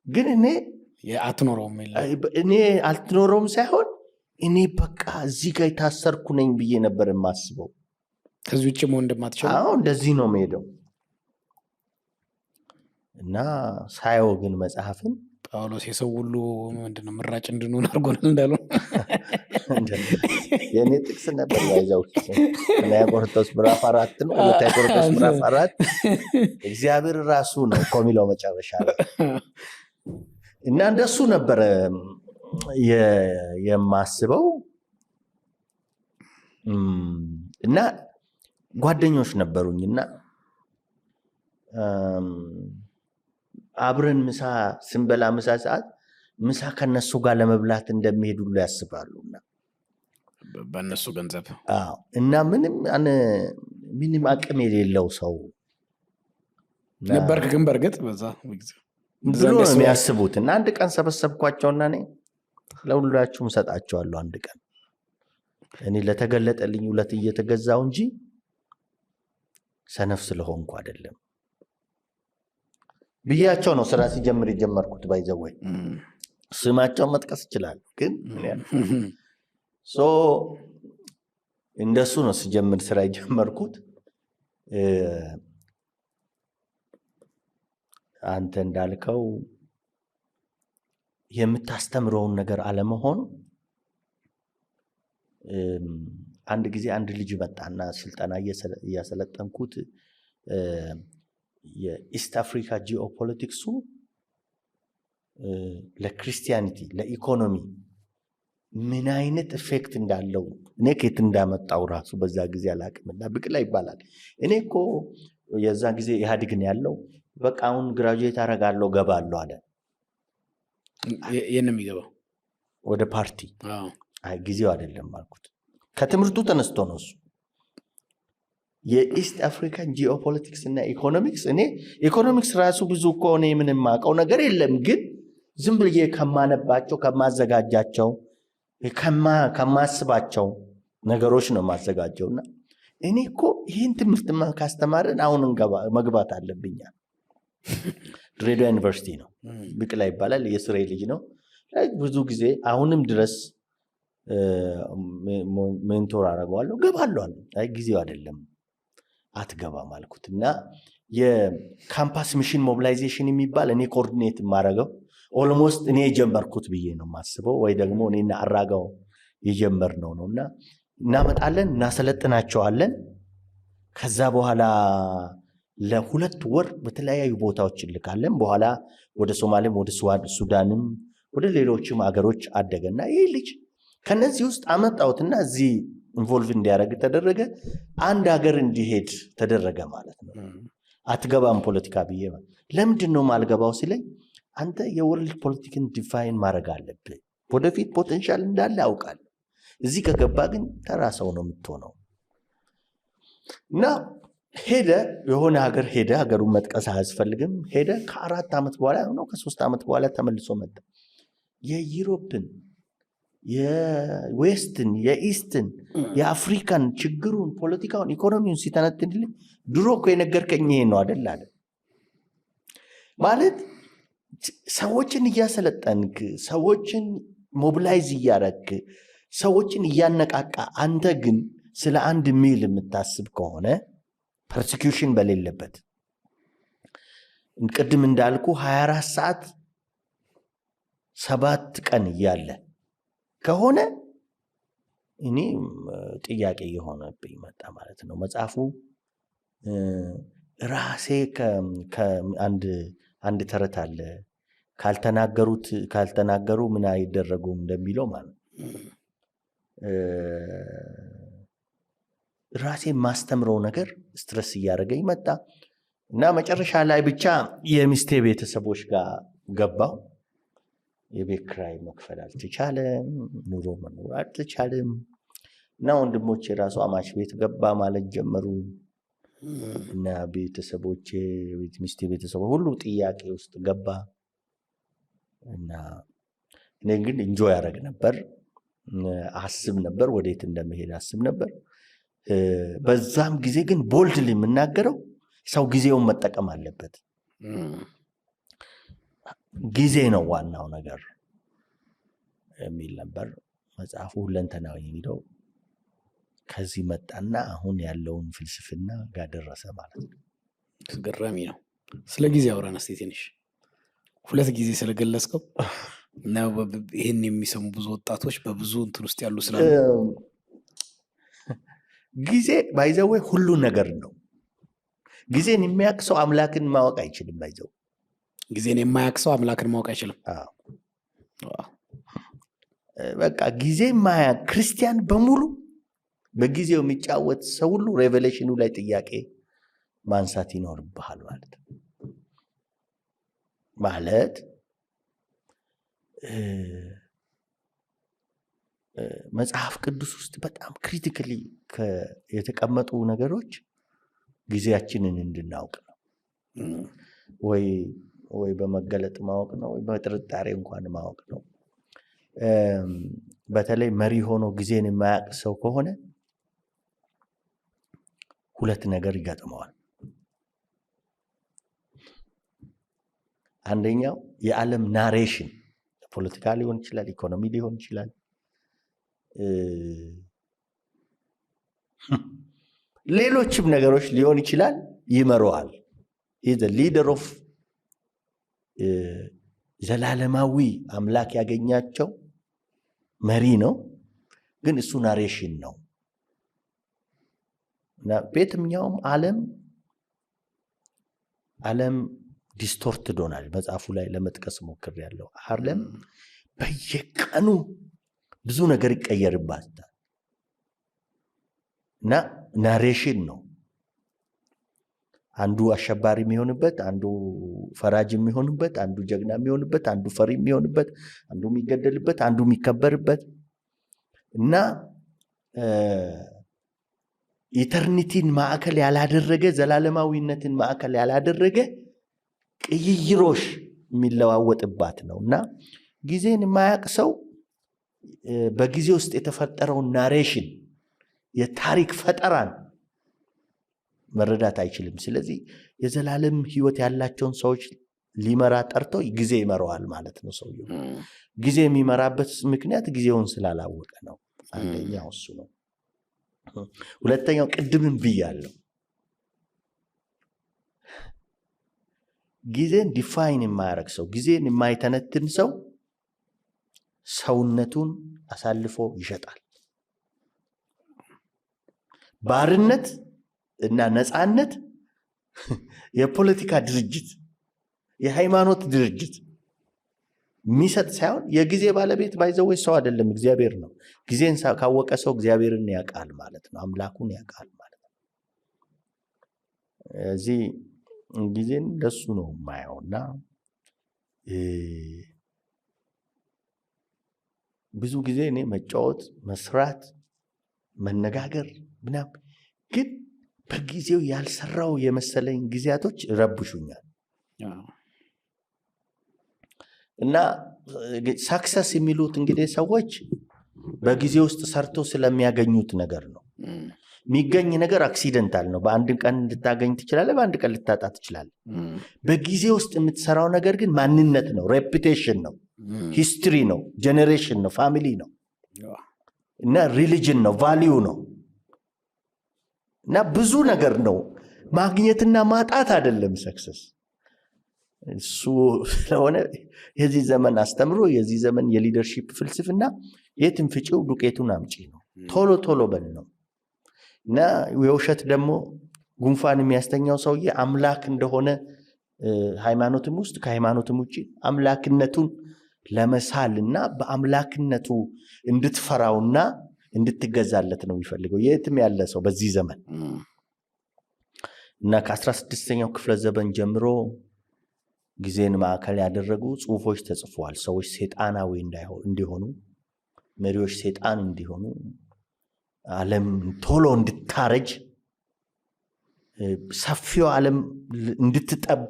ግን እኔ አትኖረውም። እኔ አልትኖረውም ሳይሆን እኔ በቃ እዚህ ጋር የታሰርኩ ነኝ ብዬ ነበር የማስበው። ከዚህ ውጭ መሆን እንደማትችል እንደዚህ ነው የምሄደው እና ሳየው ግን መጽሐፍን ጳውሎስ የሰው ሁሉ ምንድነው ምራጭ እንድንሆን አድርጎናል እንዳለው የእኔ ጥቅስ ነበር። ያይዛው ቆሮንቶስ ምዕራፍ 4 ነው። ቆሮንቶስ ምዕራፍ 4 እግዚአብሔር ራሱ ነው የሚለው መጨረሻ ላይ እና እንደሱ ነበረ የማስበው። እና ጓደኞች ነበሩኝና አብረን ምሳ ስንበላ ምሳ ሰዓት ምሳ ከነሱ ጋር ለመብላት እንደሚሄዱ ሁሉ ያስባሉና በእነሱ ገንዘብ እና ምንም አቅም የሌለው ሰው ነበርክ። ግን በእርግጥ በዛ ብሎ ነው የሚያስቡት። እና አንድ ቀን ሰበሰብኳቸውና እኔ ለሁላችሁም ሰጣቸዋለሁ አንድ ቀን እኔ ለተገለጠልኝ ሁለት እየተገዛው እንጂ ሰነፍ ስለሆንኩ አይደለም ብያቸው ነው ስራ ሲጀምር የጀመርኩት። ባይዘወይ ስማቸው መጥቀስ ይችላል። ግን እንደሱ ነው ሲጀምር ስራ የጀመርኩት። አንተ እንዳልከው የምታስተምረውን ነገር አለመሆኑ አንድ ጊዜ አንድ ልጅ መጣና ስልጠና እያሰለጠንኩት የኢስት አፍሪካ ጂኦፖለቲክሱ ለክርስቲያኒቲ ለኢኮኖሚ ምን አይነት ኢፌክት እንዳለው እኔ ከየት እንዳመጣው ራሱ በዛ ጊዜ አላቅምና ብቅላ ይባላል። እኔ እኮ የዛ ጊዜ ኢህአዴግ ነው ያለው። በቃ አሁን ግራጁዌት አደርጋለሁ ገባለሁ አለ። የት ነው የሚገባው? ወደ ፓርቲ። አይ ጊዜው አይደለም አልኩት። ከትምህርቱ ተነስቶ ነው እሱ የኢስት አፍሪካን ጂኦፖለቲክስ እና ኢኮኖሚክስ። እኔ ኢኮኖሚክስ ራሱ ብዙ እኮ እኔ ምንም የማውቀው ነገር የለም። ግን ዝም ብዬ ከማነባቸው ከማዘጋጃቸው ከማስባቸው ነገሮች ነው የማዘጋጀውና እኔ እኮ ይህን ትምህርት ካስተማርን አሁን መግባት አለብኛል። ድሬዳዋ ዩኒቨርሲቲ ነው፣ ብቅላ ይባላል። የስሬ ልጅ ነው። ብዙ ጊዜ አሁንም ድረስ ሜንቶር አደርገዋለሁ። ገባለሁ አለ። አይ ጊዜው አይደለም አትገባም አልኩት። እና የካምፓስ ሚሽን ሞቢላይዜሽን የሚባል እኔ ኮኦርዲኔት የማደርገው ኦልሞስት እኔ የጀመርኩት ብዬ ነው የማስበው፣ ወይ ደግሞ እኔና አራጋው የጀመርነው ነው። እና እናመጣለን፣ እናሰለጥናቸዋለን። ከዛ በኋላ ለ2 ወር በተለያዩ ቦታዎች እንልካለን። በኋላ ወደ ሶማሌም ወደ ሱዳንም ወደ ሌሎችም አገሮች አደገና ይህ ልጅ ከነዚህ ውስጥ አመጣሁትና እዚህ ኢንቮልቭ እንዲያደርግ ተደረገ። አንድ ሀገር እንዲሄድ ተደረገ ማለት ነው። አትገባም ፖለቲካ ብዬ ለምንድን ነው ማልገባው ሲለኝ፣ አንተ የወርልድ ፖለቲክን ዲፋይን ማድረግ አለብህ። ወደፊት ፖቴንሻል እንዳለ አውቃለሁ። እዚህ ከገባ ግን ተራ ሰው ነው የምትሆነው። እና ሄደ፣ የሆነ ሀገር ሄደ። ሀገሩን መጥቀስ አያስፈልግም። ሄደ። ከ4 ዓመት በኋላ ነው ከ3 ዓመት በኋላ ተመልሶ መጣ። የዩሮፕን የዌስትን የኢስትን የአፍሪካን ችግሩን ፖለቲካውን ኢኮኖሚውን ሲተነትንልኝ ድሮ እኮ የነገርከኝ ይሄ ነው አይደል አለ። ማለት ሰዎችን እያሰለጠንክ ሰዎችን ሞቢላይዝ እያረክ ሰዎችን እያነቃቃ አንተ ግን ስለ አንድ ሚል የምታስብ ከሆነ ፐርሲኪዩሽን በሌለበት ቅድም እንዳልኩ 24 ሰዓት 7 ቀን እያለ ከሆነ እኔ ጥያቄ የሆነብኝ መጣ ማለት ነው። መጽሐፉ ራሴ አንድ ተረት አለ፣ ካልተናገሩ ምን አይደረጉም እንደሚለው ማለት ራሴ ማስተምረው ነገር ስትረስ እያደረገኝ መጣ እና መጨረሻ ላይ ብቻ የሚስቴ ቤተሰቦች ጋር ገባው። የቤት ኪራይ መክፈል አልተቻለም፣ ኑሮ መኖር አልተቻለም እና ወንድሞቼ ራሱ አማች ቤት ገባ ማለት ጀመሩ እና ቤተሰቦቼ ሚስቴ ቤተሰቦች ሁሉ ጥያቄ ውስጥ ገባ እና እኔ ግን ኢንጆይ ያደርግ ነበር፣ አስብ ነበር፣ ወዴት እንደመሄድ አስብ ነበር። በዛም ጊዜ ግን ቦልድሊ የምናገረው ሰው ጊዜውን መጠቀም አለበት። ጊዜ ነው ዋናው ነገር የሚል ነበር መጽሐፉ። ሁለንተናዊ የሚለው ከዚህ መጣና አሁን ያለውን ፍልስፍና ጋር ደረሰ ማለት ነው። ገራሚ ነው። ስለ ጊዜ አውራን እስቲ ትንሽ 2 ጊዜ ስለገለጽከው እና ይሄን የሚሰሙ ብዙ ወጣቶች በብዙ እንትን ውስጥ ያሉ ስላሉ ጊዜ ባይዘው ሁሉ ነገር ነው። ጊዜን የሚያውቅ ሰው አምላክን ማወቅ አይችልም። ባይዘው ጊዜን የማያውቅ ሰው አምላክን ማወቅ አይችልም። በቃ ጊዜ የማያውቅ ክርስቲያን በሙሉ በጊዜው የሚጫወት ሰው ሁሉ ሬቨሌሽኑ ላይ ጥያቄ ማንሳት ይኖርብሃል ማለት ነው። ማለት መጽሐፍ ቅዱስ ውስጥ በጣም ክሪቲካሊ የተቀመጡ ነገሮች ጊዜያችንን እንድናውቅ ነው። ወይ በመገለጥ ማወቅ ነው፣ ወይ በጥርጣሬ እንኳን ማወቅ ነው። በተለይ መሪ ሆኖ ጊዜን የማያውቅ ሰው ከሆነ ሁለት ነገር ይገጥመዋል። አንደኛው የዓለም ናሬሽን፣ ፖለቲካ ሊሆን ይችላል፣ ኢኮኖሚ ሊሆን ይችላል፣ ሌሎችም ነገሮች ሊሆን ይችላል፣ ይመረዋል። ሊደር ኦፍ ዘላለማዊ አምላክ ያገኛቸው መሪ ነው። ግን እሱ ናሬሽን ነው እና በየትኛውም ዓለም ዲስቶርትድ ሆናል። መጽሐፉ ላይ ለመጥቀስ ሞክሬያለሁ። ዓለም በየቀኑ ብዙ ነገር ይቀየርባታል እና ናሬሽን ነው። አንዱ አሸባሪ የሚሆንበት፣ አንዱ ፈራጅ የሚሆንበት፣ አንዱ ጀግና የሚሆንበት፣ አንዱ ፈሪ የሚሆንበት፣ አንዱ የሚገደልበት፣ አንዱ የሚከበርበት እና ኢተርኒቲን ማዕከል ያላደረገ፣ ዘላለማዊነትን ማዕከል ያላደረገ ቅይይሮሽ የሚለዋወጥባት ነው እና ጊዜን የማያውቅ ሰው በጊዜ ውስጥ የተፈጠረውን ናሬሽን፣ የታሪክ ፈጠራን መረዳት አይችልም። ስለዚህ የዘላለም ሕይወት ያላቸውን ሰዎች ሊመራ ጠርቶ ጊዜ ይመራዋል ማለት ነው። ሰውየው ጊዜ የሚመራበት ምክንያት ጊዜውን ስላላወቀ ነው። አንደኛው እሱ ነው። ሁለተኛው ቅድምም ብያለሁ፣ ጊዜን ዲፋይን የማያደርግ ሰው፣ ጊዜን የማይተነትን ሰው ሰውነቱን አሳልፎ ይሸጣል። ባርነት እና ነፃነት የፖለቲካ ድርጅት፣ የሃይማኖት ድርጅት የሚሰጥ ሳይሆን የጊዜ ባለቤት ባይዘወይ ሰው አይደለም፣ እግዚአብሔር ነው። ጊዜን ካወቀ ሰው እግዚአብሔርን ያውቃል ማለት ነው፣ አምላኩን ያውቃል ማለት ነው። እዚህ ጊዜን እንደሱ ነው የማየውና ብዙ ጊዜ እኔ መጫወት፣ መስራት፣ መነጋገር ምናምን ግን በጊዜው ያልሰራው የመሰለኝ ጊዜያቶች ረብሹኛል እና ሳክሰስ የሚሉት እንግዲህ ሰዎች በጊዜ ውስጥ ሰርቶ ስለሚያገኙት ነገር ነው። የሚገኝ ነገር አክሲደንታል ነው። በአንድ ቀን ልታገኝ ትችላለህ፣ በአንድ ቀን ልታጣ ትችላለህ። በጊዜ ውስጥ የምትሰራው ነገር ግን ማንነት ነው፣ ሬፑቴሽን ነው፣ ሂስትሪ ነው፣ ጄኔሬሽን ነው፣ ፋሚሊ ነው እና ሪሊጅን ነው፣ ቫሊዩ ነው እና ብዙ ነገር ነው። ማግኘትና ማጣት አይደለም ሰክሰስ። እሱ ስለሆነ የዚህ ዘመን አስተምሮ፣ የዚህ ዘመን የሊደርሺፕ ፍልስፍና የትም ፍጪው ዱቄቱን አምጪ ነው፣ ቶሎ ቶሎ በል ነው እና የውሸት ደግሞ ጉንፋን የሚያስተኛው ሰውዬ አምላክ እንደሆነ ሃይማኖትም ውስጥ ከሃይማኖትም ውጭ አምላክነቱን ለመሳልና በአምላክነቱ እንድትፈራውና እንድትገዛለት ነው የሚፈልገው የትም ያለ ሰው በዚህ ዘመን እና ከ16ኛው ክፍለ ዘመን ጀምሮ ጊዜን ማዕከል ያደረጉ ጽሁፎች ተጽፈዋል። ሰዎች ሰይጣናዊ እንዲሆኑ፣ መሪዎች ሰይጣን እንዲሆኑ፣ ዓለም ቶሎ እንድታረጅ፣ ሰፊው ዓለም እንድትጠብ፣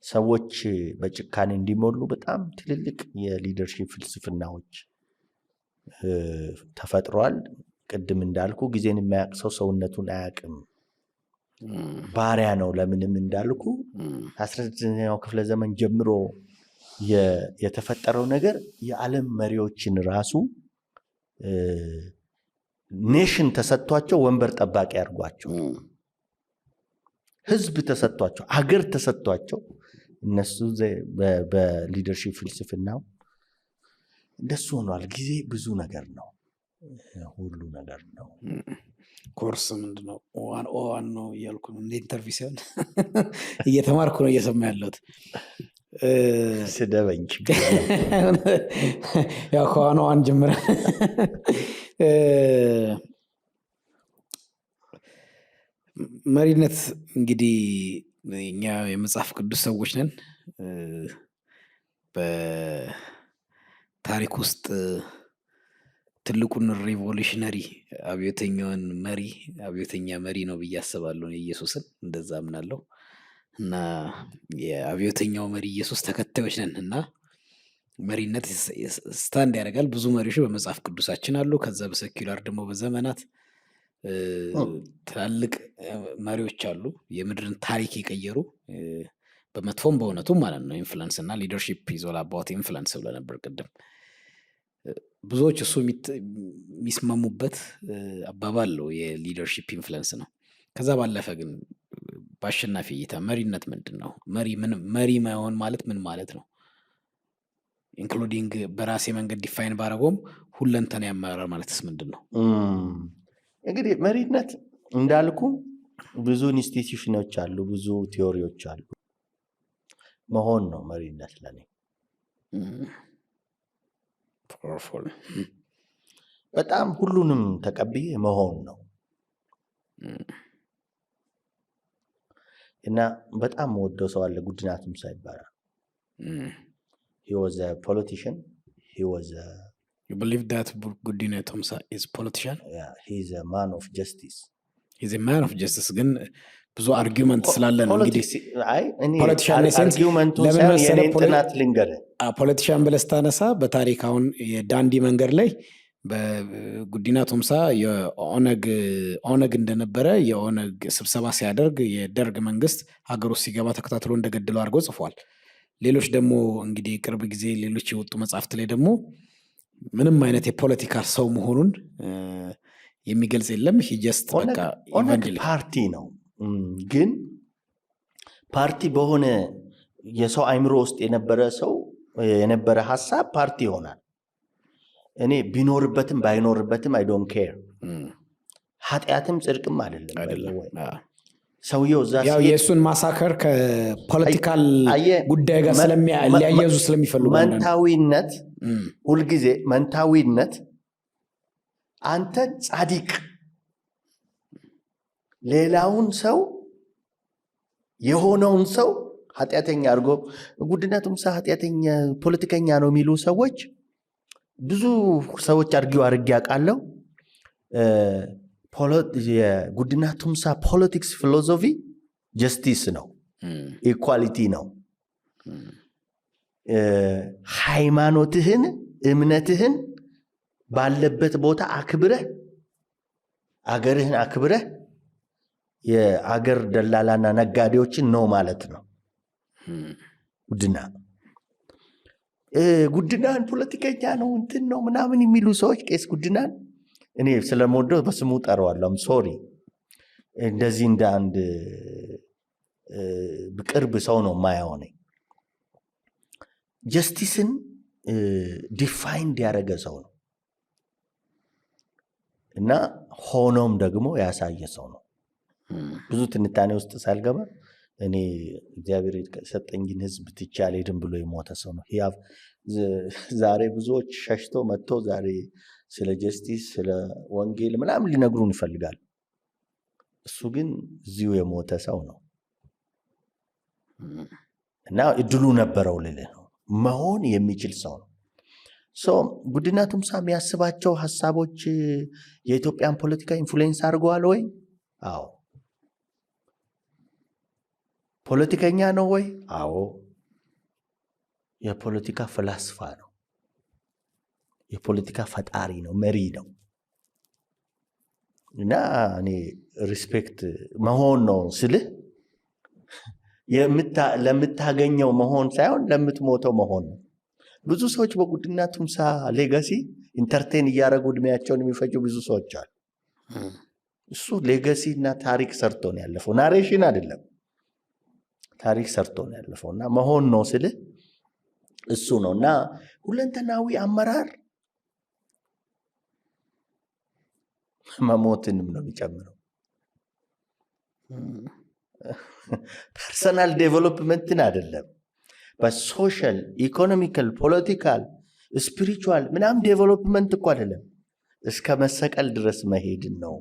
ሰዎች በጭካኔ እንዲሞሉ በጣም ትልልቅ የሊደርሺፕ ፍልስፍናዎች ተፈጥሯል። ቅድም እንዳልኩ ጊዜን የማያውቅ ሰው ሰውነቱን አያውቅም፣ ባሪያ ነው ለምንም እንዳልኩ 19ኛው ክፍለ ዘመን ጀምሮ የተፈጠረው ነገር የዓለም መሪዎችን ራሱ ኔሽን ተሰጥቷቸው ወንበር ጠባቂ አድርጓቸው፣ ህዝብ ተሰጥቷቸው፣ አገር ተሰጥቷቸው እነሱ በሊደርሺፕ ፍልስፍናው እንደሱ ሆኗል። ጊዜ ብዙ ነገር ነው፣ ሁሉ ነገር ነው። ኮርስ ምንድነው ዋን ነው እያልኩ ነው። እንደ ኢንተርቪው ሲሆን እየተማርኩ ነው እየሰማ ያለሁት። ስደበኝ ያው ከዋን ጀምረ መሪነት እንግዲህ እኛ የመጽሐፍ ቅዱስ ሰዎች ነን። በታሪክ ውስጥ ትልቁን ሪቮሉሽነሪ አብዮተኛ መሪ ነው ብዬ አስባለሁ ኢየሱስን፣ እንደዛ አምናለሁ። እና የአብዮተኛው መሪ ኢየሱስ ተከታዮች ነን እና መሪነት ስታንድ ያደርጋል። ብዙ መሪዎች በመጽሐፍ ቅዱሳችን አሉ። ከዛ በሰኪላር ደግሞ በዘመናት ትላልቅ መሪዎች አሉ፣ የምድርን ታሪክ የቀየሩ በመጥፎም በእውነቱም ማለት ነው። ኢንፍሉንስ እና ሊደርሺፕ ኢዝ ኦል አባውት ኢንፍሉንስ ብለህ ነበር ቅድም። ብዙዎች እሱ የሚስማሙበት አባባል ነው፣ የሊደርሺፕ ኢንፍሉንስ ነው። ከዛ ባለፈ ግን በአሸናፊ እይታ መሪነት ምንድን ነው? መሪ መሆን ማለት ምን ማለት ነው? ኢንክሉዲንግ በራሴ መንገድ ዲፋይን ባረገውም ሁለንተና ያመራር ማለትስ ምንድን ነው? እንግዲህ መሪነት እንዳልኩ ብዙ ኢንስቲትዩሽኖች አሉ፣ ብዙ ቲዎሪዎች አሉ። መሆን ነው መሪነት ለኔ። በጣም ሁሉንም ተቀብዬ መሆን ነው እና በጣም ወደው ሰው አለ፣ ጉዲና ቱምሳ ይባላል። he was a politician, he was a You believe that Guddina Tumsa is politician? Yeah, he's a man of justice. He's a man of justice. ግን ብዙ አርጊውመንት ስላለ ነው እንግዲህ ፖለቲሻን አርጊውመንቱ ሳይሆን የኔን ጥናት ልንገርህ። ፖለቲሻን ብለህ ስታነሳ በታሪክ አሁን የዳንዲ መንገድ ላይ በጉዲና ቱምሳ የኦነግ እንደነበረ የኦነግ ስብሰባ ሲያደርግ የደርግ መንግስት ሀገር ውስጥ ሲገባ ተከታትሎ እንደገደለው አድርጎ ጽፏል። ሌሎች ደግሞ እንግዲህ ቅርብ ጊዜ ሌሎች የወጡ መጽሐፍት ላይ ደግሞ ምንም አይነት የፖለቲካ ሰው መሆኑን የሚገልጽ የለም። ሂጀስት በቃ ኦነግ ፓርቲ ነው። ግን ፓርቲ በሆነ የሰው አይምሮ ውስጥ የነበረ ሀሳብ ፓርቲ ይሆናል። እኔ ቢኖርበትም ባይኖርበትም አይ ዶንት ኬር። ኃጢአትም ጽድቅም አይደለም። ሰውየው እዛ ያው የእሱን ማሳከር ከፖለቲካል ጉዳይ ጋር ሊያያዙ ስለሚፈልጉ መንታዊነት፣ ሁልጊዜ መንታዊነት አንተ ጻድቅ ሌላውን ሰው የሆነውን ሰው ኃጢአተኛ አድርጎ ጉዲና ቱምሳ ኃጢአተኛ ፖለቲከኛ ነው የሚሉ ሰዎች ብዙ ሰዎች አድርጌ አውቃለሁ። የጉዲና ቱምሳ ፖለቲክስ ፊሎሶፊ ጀስቲስ ነው፣ ኢኳሊቲ ነው። ሃይማኖትህን እምነትህን ባለበት ቦታ አክብረህ አገርህን አክብረህ የአገር ደላላና ነጋዴዎችን ነው ማለት ነው። ጉዲናን ፖለቲከኛ ነው እንትን ነው ምናምን የሚሉ ሰዎች ቄስ ጉዲናን እኔ ስለምወደው በስሙ ጠራዋለሁ። ሶሪ እንደዚህ እንደ አንድ ቅርብ ሰው ነው የማይሆነኝ። ጀስቲስን ዲፋይንድ ያደረገ ሰው ነው እና ሆኖም ደግሞ ያሳየ ሰው ነው። ብዙ ትንታኔ ውስጥ ሳልገባ እኔ እግዚአብሔር የሰጠኝን ሕዝብ ትቼ አልሄድም ብሎ የሞተ ሰው ነው። ዛሬ ብዙዎች ሸሽቶ መጥቶ ዛሬ ስለ ጀስቲስ ስለ ወንጌል ምናምን ሊነግሩን ይፈልጋል። እሱ ግን እዚሁ የሞተ ሰው ነው እና እድሉ ነበረው ልልህ ነው። መሆን የሚችል ሰው ነው። ጉዲና ቱምሳ የሚያስባቸው ሀሳቦች የኢትዮጵያን ፖለቲካ ኢንፍሉዌንስ አድርገዋል ወይ? አዎ። ፖለቲከኛ ነው ወይ? አዎ። የፖለቲካ ፍላስፋ ነው። የፖለቲካ ፈጣሪ ነው፣ መሪ ነው። እና እኔ ሪስፔክት መሆን ነው ስልህ ለምታገኘው መሆን ሳይሆን ለምትሞተው መሆን ነው። ብዙ ሰዎች በጉዲና ቱምሳ ሌጋሲ ኢንተርቴን እያደረጉ እድሜያቸውን የሚፈጁ ብዙ ሰዎች አሉ። እሱ ሌጋሲ እና ታሪክ ሰርቶ ነው ያለፈው፣ ናሬሽን አይደለም፣ ታሪክ ሰርቶ ነው ያለፈው። እና መሆን ነው ስልህ እሱ ነው። እና ሁለንተናዊ አመራር መሞትንም ነው የሚጨምረው። ፐርሰናል ዴቨሎፕመንትን አይደለም፣ በሶሻል ኢኮኖሚካል፣ ፖለቲካል፣ ስፒሪቹዋል ምናምን ዴቨሎፕመንት እኮ አይደለም፣ እስከ መሰቀል ድረስ መሄድን ነው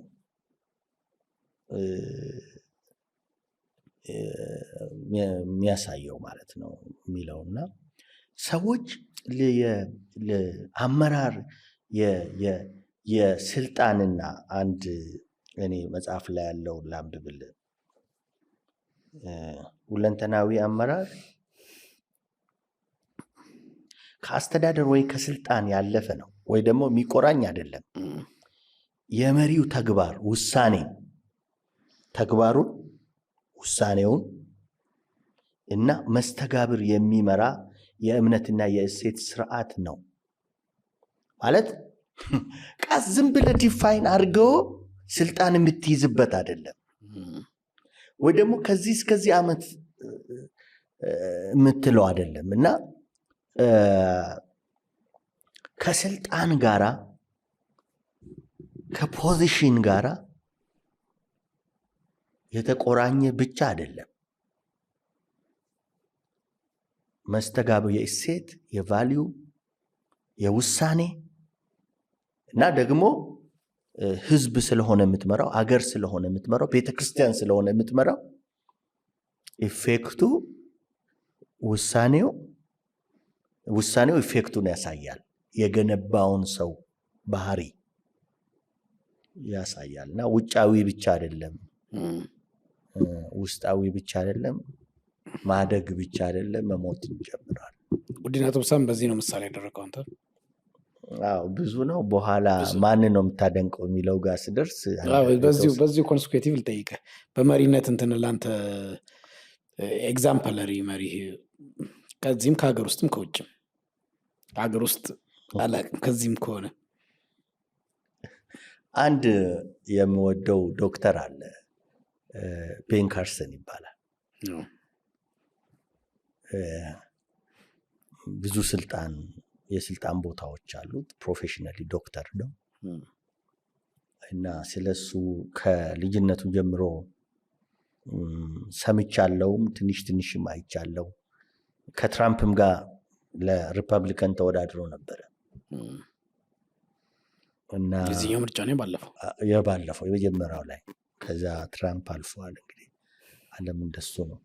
የሚያሳየው ማለት ነው የሚለውና ሰዎች አመራር የስልጣንና አንድ እኔ መጽሐፍ ላይ ያለው ላንብብል። ሁለንተናዊ አመራር ከአስተዳደር ወይ ከስልጣን ያለፈ ነው ወይ ደግሞ የሚቆራኝ አይደለም። የመሪው ተግባር ተግባሩን ውሳኔውን እና መስተጋብር የሚመራ የእምነትና የእሴት ስርዓት ነው ማለት ዝም ብለህ ዲፋይን አድርገው ስልጣን የምትይዝበት አይደለም። ወይ ደግሞ ከዚህ እስከዚህ ዓመት የምትለው አይደለም እና ከስልጣን ጋራ ከፖዚሽን ጋራ የተቆራኘ ብቻ አይደለም። መስተጋብር የእሴት የቫልዩ የውሳኔ እና ደግሞ ህዝብ ስለሆነ የምትመራው አገር ስለሆነ የምትመራው ቤተክርስቲያን ስለሆነ የምትመራው ኢፌክቱ ውሳኔው ኢፌክቱን ያሳያል። የገነባውን ሰው ባህሪ ያሳያል እና ውጫዊ ብቻ አይደለም፣ ውስጣዊ ብቻ አይደለም፣ ማደግ ብቻ አይደለም፣ መሞት ይጀምራል። ጉዲና ቶምሳን በዚህ ነው ምሳሌ ያደረገው አንተ? አዎ ብዙ ነው። በኋላ ማን ነው የምታደንቀው የሚለው ጋር ስደርስ በዚሁ ኮንስኩቲቭ ልጠይቅህ። በመሪነት እንትን ለአንተ ኤግዛምፕለሪ መሪ ከዚህም ከሀገር ውስጥም ከውጭም ሀገር ውስጥ አላውቅም ከዚህም ከሆነ አንድ የምወደው ዶክተር አለ፣ ቤን ካርሰን ይባላል። ብዙ የስልጣን ቦታዎች አሉት። ፕሮፌሽናሊ ዶክተር ነው እና ስለሱ ከልጅነቱ ጀምሮ ሰምቻለሁም ትንሽም አይቻለሁ። ከትራምፕም ጋር ለሪፐብሊካን ተወዳድሮ ነበረ እና የዚህኛው ምርጫ ነው ባለፈው የመጀመሪያው ላይ ከዛ ትራምፕ አልፏል። እንግዲህ ዓለም እንደሱ ነው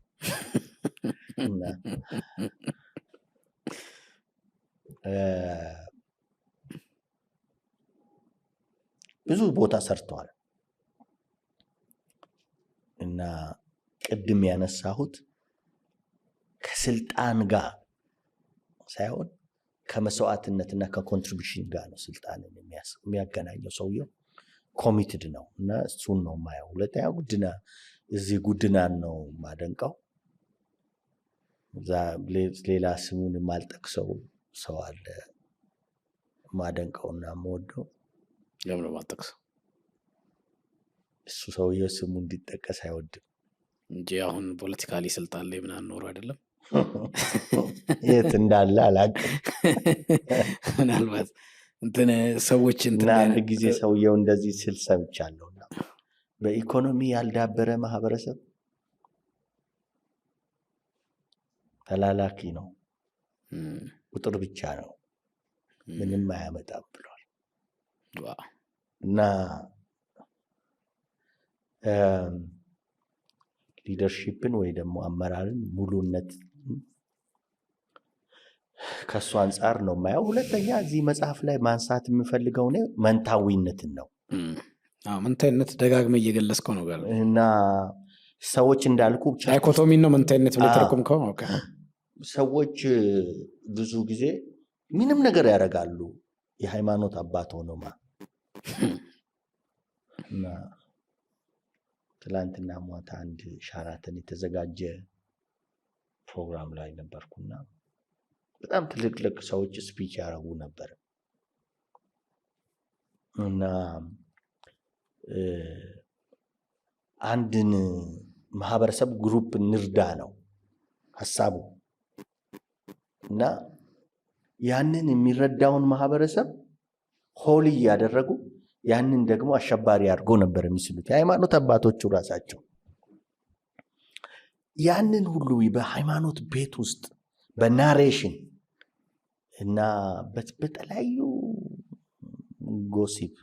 እና ብዙ ቦታ ሰርተዋል እና ቅድም ያነሳሁት ከስልጣን ጋር ሳይሆን ከመስዋዕትነትና ከኮንትሪቢሽን ጋር ነው ስልጣንን የሚያገናኘው። ሰውየው ኮሚትድ ነው እና እሱን ነው የማየው። ሁለተኛ ጉድናን ነው የማደንቀው። ሌላ ስሙን የማልጠቅሰው ሰው አለ ማደንቀውና የምወደው። ለምን ማጠቅሰው? እሱ ሰውዬው ስሙ እንዲጠቀስ አይወድም እንጂ አሁን ፖለቲካሊ ስልጣን ላይ ምናምን ኖሮ አይደለም። የት እንዳለ አላውቅም። ምናልባት እንትን ሰዎች እና አንድ ጊዜ ሰውየው እንደዚህ ስል ሰምቻለሁና በኢኮኖሚ ያልዳበረ ማህበረሰብ ተላላኪ ነው፣ ቁጥር ብቻ ነው፣ ምንም አያመጣም ብሏል። እና ሊደርሺፕን ወይ ደግሞ አመራርን ሙሉነት ከሱ አንጻር ነው የማየው። ሁለተኛ እዚህ መጽሐፍ ላይ ማንሳት የምፈልገው እኔ መንታዊነትን ነው። መንታዊነት ደጋግመህ እየገለጽከው ነው ጋር እና ሰዎች እንዳልኩ ዳይኮቶሚን ነው መንታዊነት ብለህ ተረጎምከው። ሰዎች ብዙ ጊዜ ምንም ነገር ያደርጋሉ የሃይማኖት አባት ሆኖማ እና ትላንትና ሞታ አንድ ሻራተን የተዘጋጀ ፕሮግራም ላይ ነበርኩና በጣም ትልልቅ ሰዎች ስፒች ያደርጉ ነበር እና አንድን ማህበረሰብ ግሩፕ እንርዳ ነው ሀሳቡ እና ያንን የሚረዳውን ማህበረሰብ ሆሊ እያደረጉ ያንን ደግሞ አሸባሪ አድርጎ ነበር የሚስሉት የሃይማኖት አባቶቹ ራሳቸው። ያንን ሁሉ በሃይማኖት ቤት ውስጥ በናሬሽን እና በተለያዩ ጎሲፕ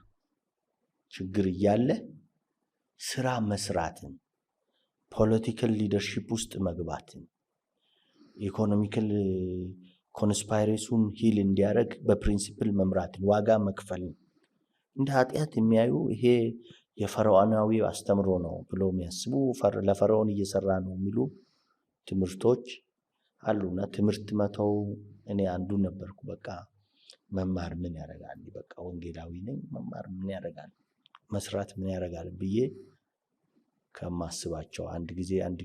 ችግር እያለ ስራ መስራትን ፖለቲካል ሊደርሺፕ ውስጥ መግባትን ኢኮኖሚካል ኮንስፓይሬሱን ሂል እንዲያደርግ በፕሪንሲፕል መምራትን ዋጋ መክፈልን እንደ ኃጢአት የሚያዩ ይሄ የፈርዖናዊ አስተምሮ ነው ብሎ የሚያስቡ ለፈርዖን እየሰራ ነው የሚሉ ትምህርቶች አሉና ትምህርት መተው እኔ አንዱ ነበርኩ። በቃ መማር ምን ያደርጋል? በቃ ወንጌላዊ ነኝ፣ መማር ምን ያደርጋል? መስራት ምን ያደርጋል ብዬ ከማስባቸው አንድ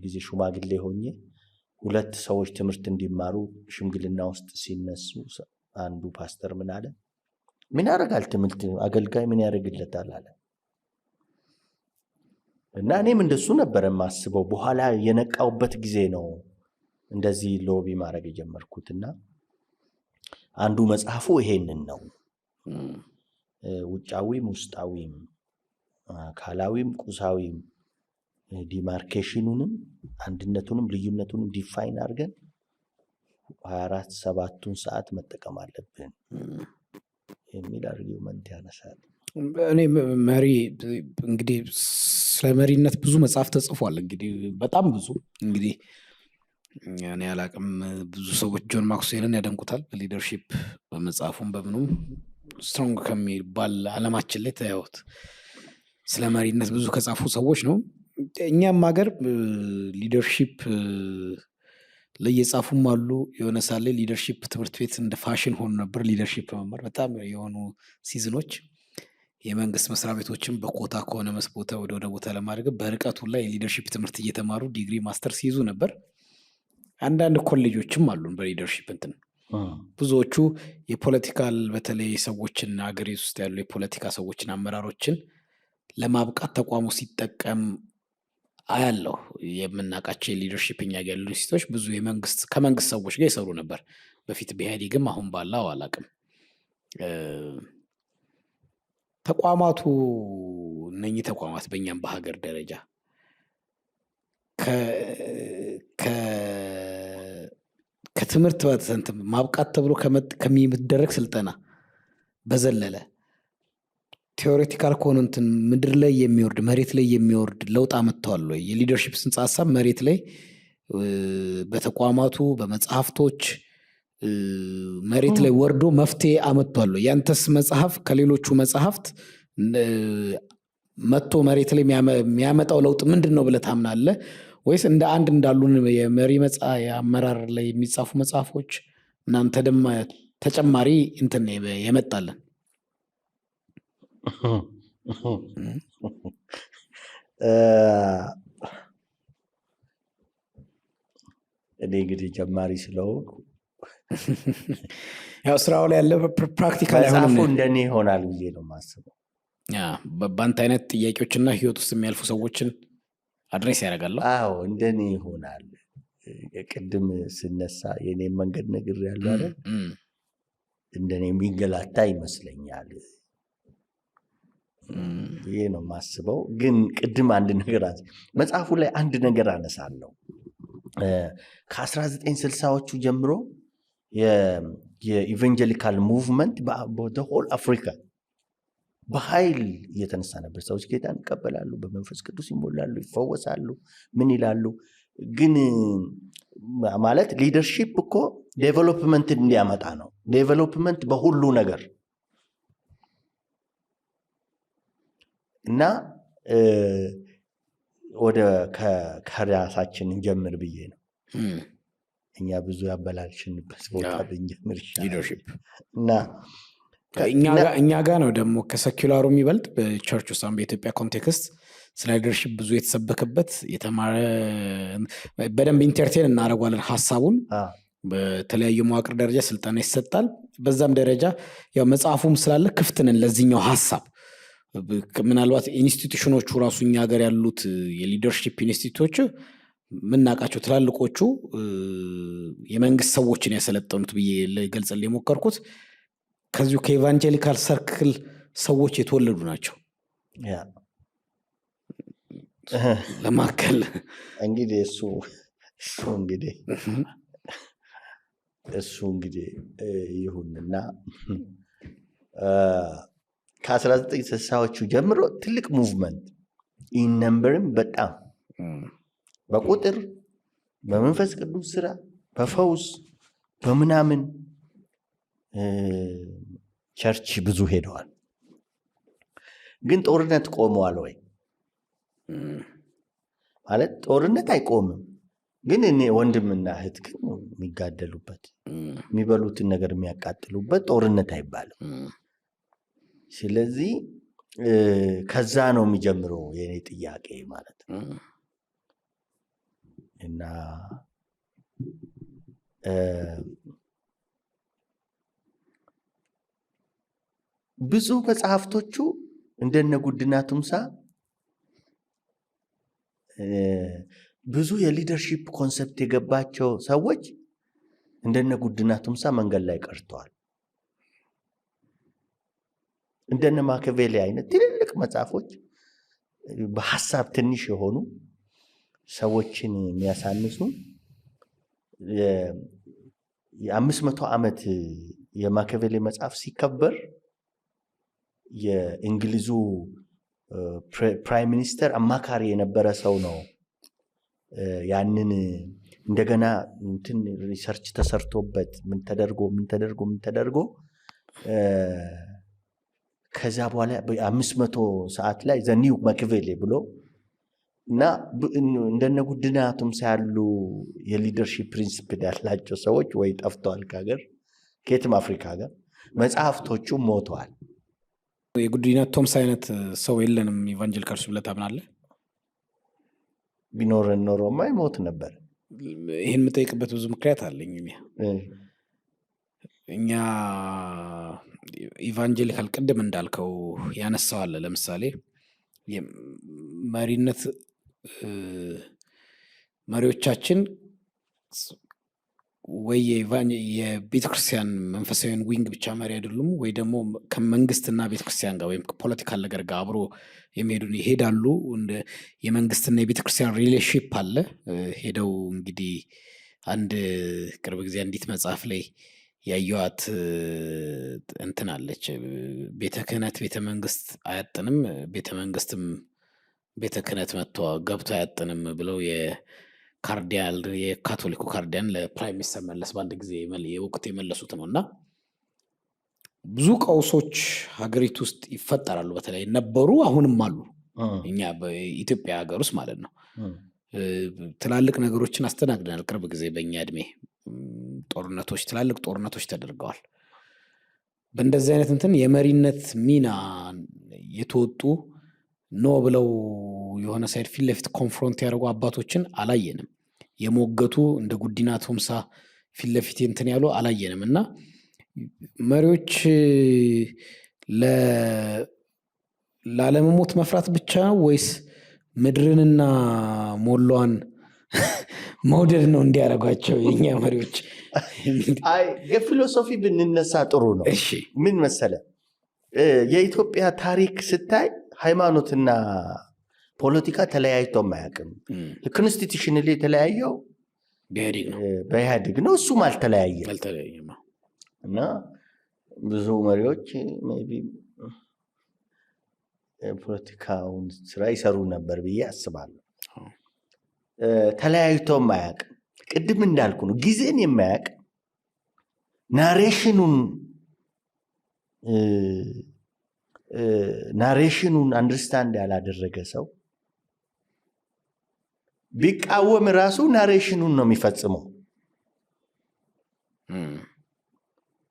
ጊዜ ሽማግሌ ሆኜ 2 ሰዎች ትምህርት እንዲማሩ ሽምግልና ውስጥ ሲነሱ አንዱ ፓስተር ምን አለ? ምን ያደርጋል ትምህርት? አገልጋይ ምን ያደርግለታል አለ። እና እኔም እንደሱ ነበር የማስበው። በኋላ የነቃውበት ጊዜ ነው እንደዚህ ሎቢ ማድረግ የጀመርኩትና አንዱ መጽሐፉ ይሄንን ነው። ውጫዊም ውስጣዊም አካላዊም ቁሳዊም ዲማርኬሽኑንም አንድነቱንም ልዩነቱንም ዲፋይን አድርገን 24/7ቱን ሰዓት መጠቀም አለብን የሚል አርጊውመንት ያነሳል። እኔ መሪ እንግዲህ ስለ መሪነት ብዙ መጽሐፍ ተጽፏል። እንግዲህ በጣም ብዙ እንግዲህ እኔ አላቅም። ብዙ ሰዎች ጆን ማክስዌልን ያደንቁታል በሊደርሺፕ በመጽሐፉም በምኑም ስትሮንግ ከሚባል ዓለማችን ላይ ተያዩት ስለ መሪነት ብዙ ከጻፉ ሰዎች ነው። እኛም ሀገር ሊደርሺፕ ለየጻፉም አሉ። የሆነ ሳለ ሊደርሺፕ ትምህርት ቤት እንደ ፋሽን ሆኖ ነበር ሊደርሺፕ መማር። በጣም የሆኑ ሲዝኖች የመንግስት መስሪያ ቤቶችን በኮታ ከሆነ መስቦታ ወደ ቦታ ለማድረግ በርቀቱ ላይ የሊደርሺፕ ትምህርት እየተማሩ ዲግሪ ማስተር ሲይዙ ነበር። አንዳንድ ኮሌጆችም አሉን በሊደርሺፕ እንትን ብዙዎቹ የፖለቲካል በተለይ ሰዎችን ሀገሪቱ ውስጥ ያሉ የፖለቲካ ሰዎችን አመራሮችን ለማብቃት ተቋሙ ሲጠቀም አያለሁ። የምናውቃቸው የሊደርሺፕ እኛ ያሉ ኢንስቲትዩቶች ብዙ ከመንግስት ሰዎች ጋር ይሰሩ ነበር በፊት በኢህአዴግም አሁን ባለው አላውቅም። ተቋማቱ እነኚህ ተቋማት በእኛም በሀገር ደረጃ ከትምህርት ማብቃት ተብሎ ከሚደረግ ስልጠና በዘለለ ቴዎሬቲካል ከሆነ እንትን ምድር ላይ የሚወርድ መሬት ላይ የሚወርድ ለውጥ አመጥተዋል ወይ? የሊደርሺፕ ጽንሰ ሀሳብ መሬት ላይ በተቋማቱ በመጽሐፍቶች መሬት ላይ ወርዶ መፍትሄ አመጥቷል ወይ? ያንተስ መጽሐፍ ከሌሎቹ መጽሐፍት መጥቶ መሬት ላይ የሚያመጣው ለውጥ ምንድን ነው ብለህ ታምናለህ? ወይስ እንደ አንድ እንዳሉን የመሪ የአመራር ላይ የሚጻፉ መጽሐፎች እናንተ ደግሞ ተጨማሪ እንትን የመጣለን? እኔ እንግዲህ ጀማሪ ስለሆንኩ ያው ስራው ላይ ያለ ፕራክቲካል መጽሐፉ እንደኔ ይሆናል ብዬ ነው የማስበው። በአንተ አይነት ጥያቄዎችና ህይወት ውስጥ የሚያልፉ ሰዎችን አድሬስ ያደርጋሉ። አዎ እንደኔ ይሆናል። ቅድም ስነሳ የኔን መንገድ ነግሬያለሁ አይደል? እንደኔ የሚንገላታ ይመስለኛል ይሄ ነው የማስበው። ግን ቅድም አንድ ነገር መጽሐፉ ላይ አንድ ነገር አነሳለሁ። ከ1960ዎቹ ጀምሮ የኢቫንጀሊካል ሙቭመንት በሆል አፍሪካ በኃይል እየተነሳ ነበር። ሰዎች ጌታን ይቀበላሉ፣ በመንፈስ ቅዱስ ይሞላሉ፣ ይፈወሳሉ፣ ምን ይላሉ። ግን ማለት ሊደርሺፕ እኮ ዴቨሎፕመንት እንዲያመጣ ነው። ዴቨሎፕመንት በሁሉ ነገር እና ወደ ከራሳችን እንጀምር ብዬ ነው። እኛ ብዙ ያበላልሽንበት ቦታ ብንጀምር ሊደርሺፕ እና እኛ ጋር ነው ደግሞ ከሰኪላሩ የሚበልጥ በቸርች ውስጥ በኢትዮጵያ ኮንቴክስት ስለ ሊደርሺፕ ብዙ የተሰበከበት የተማረ በደንብ ኢንተርቴን እናደርጓለን ሀሳቡን። በተለያዩ መዋቅር ደረጃ ስልጠና ይሰጣል። በዛም ደረጃ ያው መጽሐፉም ስላለ ክፍትንን ለዚህኛው ሀሳብ ምናልባት ኢንስቲትዩሽኖቹ ራሱ እኛ ሀገር ያሉት የሊደርሺፕ ኢንስቲትዩቶች ምናውቃቸው ትላልቆቹ የመንግስት ሰዎችን ያሰለጠኑት ብዬ ልገልጽልህ የሞከርኩት ከዚሁ ከኢቫንጀሊካል ሰርክል ሰዎች የተወለዱ ናቸው። ለማከል እንግዲህ እሱ እንግዲህ ይሁንና ከ1960ዎቹ ጀምሮ ትልቅ ሙቭመንት ኢን ነምበርም በጣም በቁጥር በመንፈስ ቅዱስ ስራ በፈውስ በምናምን ቸርች ብዙ ሄደዋል። ግን ጦርነት ቆመዋል ወይ ማለት ጦርነት አይቆምም። ግን እኔ ወንድምና እህት ግን የሚጋደሉበት የሚበሉትን ነገር የሚያቃጥሉበት ጦርነት አይባልም። ስለዚህ ከዛ ነው የሚጀምረው የኔ ጥያቄ ማለት ነው። እና ብዙ መጽሐፍቶቹ እንደነ ጉዲና ቱምሳ ብዙ የሊደርሺፕ ኮንሰፕት የገባቸው ሰዎች እንደነ ጉዲና ቱምሳ መንገድ ላይ ቀርተዋል። እንደነ ማኪያቬሊ አይነት ትልልቅ መጽሐፎች በሐሳብ ትንሽ የሆኑ ሰዎችን የሚያሳንሱ የ500 ዓመት የማኪያቬሊ መጽሐፍ ሲከበር የእንግሊዙ ፕራይም ሚኒስተር አማካሪ የነበረ ሰው ነው። ያንን እንደገና እንትን ሪሰርች ተሰርቶበት ምን ተደርጎ ከዛ በኋላ በ500 ሰዓት ላይ ዘ ኒው ማኪያቬሊ ብሎ እና እንደነ ጉዲና ቱምሳ ያሉ የሊደርሺፕ ፕሪንሲፕል ያላቸው ሰዎች ወይ ጠፍተዋል ከሀገር ከየትም አፍሪካ ሀገር፣ መጽሐፍቶቹ ሞተዋል። የጉዲና ቱምሳ አይነት ሰው የለንም ኢቫንጀሊካልስ ብለህ ታምናለህ? ቢኖረን ኖሮማ ይሞት ነበር። ይህን የምጠይቅበት ብዙ ምክንያት አለኝ። እኛ ኢቫንጀሊካል ቅድም እንዳልከው ያነሳዋል። ለምሳሌ መሪነት መሪዎቻችን ወይ የቤተክርስቲያን መንፈሳዊን ዊንግ ብቻ መሪ አይደሉም፣ ወይ ደግሞ ከመንግስትና ቤተክርስቲያን ጋር ወይም ከፖለቲካል ነገር ጋር አብሮ ይሄዳሉ። የመንግስትና የቤተክርስቲያን ሪሌሽንሺፕ አለ። ሄደው እንግዲህ አንድ ቅርብ ጊዜ አንዲት መጽሐፍ ላይ ያየዋት እንትን አለች። ቤተ ክህነት ቤተ መንግስት አያጥንም፣ ቤተ መንግስትም ቤተ ክህነት መጥቶ ገብቶ አያጥንም ብለው የካርዲናል የካቶሊኩ ካርዲናል ለፕራይም ሚኒስተር መለስ በአንድ ጊዜ የወቅት የመለሱት ነው። እና ብዙ ቀውሶች ሀገሪቱ ውስጥ ይፈጠራሉ። በተለይ ነበሩ፣ አሁንም አሉ። እኛ በኢትዮጵያ ሀገር ውስጥ ማለት ነው ትላልቅ ነገሮችን አስተናግደናል። ቅርብ ጊዜ በእኛ እድሜ ጦርነቶች፣ ትላልቅ ጦርነቶች ተደርገዋል። በእንደዚህ አይነት እንትን የመሪነት ሚና የተወጡ ኖ ብለው የሆነ ሳይድ ፊት ለፊት ኮንፍሮንት ያደርጉ አባቶችን አላየንም። የሞገቱ እንደ ጉዲና ቱምሳ ፊት ለፊት እንትን ያሉ አላየንም። እና መሪዎች ላለመሞት መፍራት ብቻ ወይስ ምድርንና ሞላዋን መውደድ ነው እንዲያደርጓቸው የኛ መሪዎች? የፊሎሶፊ ብንነሳ ጥሩ ነው። ምን መሰለ፣ የኢትዮጵያ ታሪክ ስታይ ሃይማኖትና ፖለቲካ ተለያይቶም አያውቅም። ኮንስቲቱሽናሊ የተለያየው በኢህአዴግ ነው፣ እሱም አልተለያየም። እና ብዙ መሪዎች ፖለቲካውን ስራ ይሰሩ ነበር ብዬ አስባለሁ። ተለያይቶም አያውቅም። ቅድም እንዳልኩ ነው፣ ጊዜን የማያውቅ ናሬሽኑን አንደርስታንድ ያላደረገ ሰው ቢቃወም ራሱ ናሬሽኑን ነው የሚፈጽመው።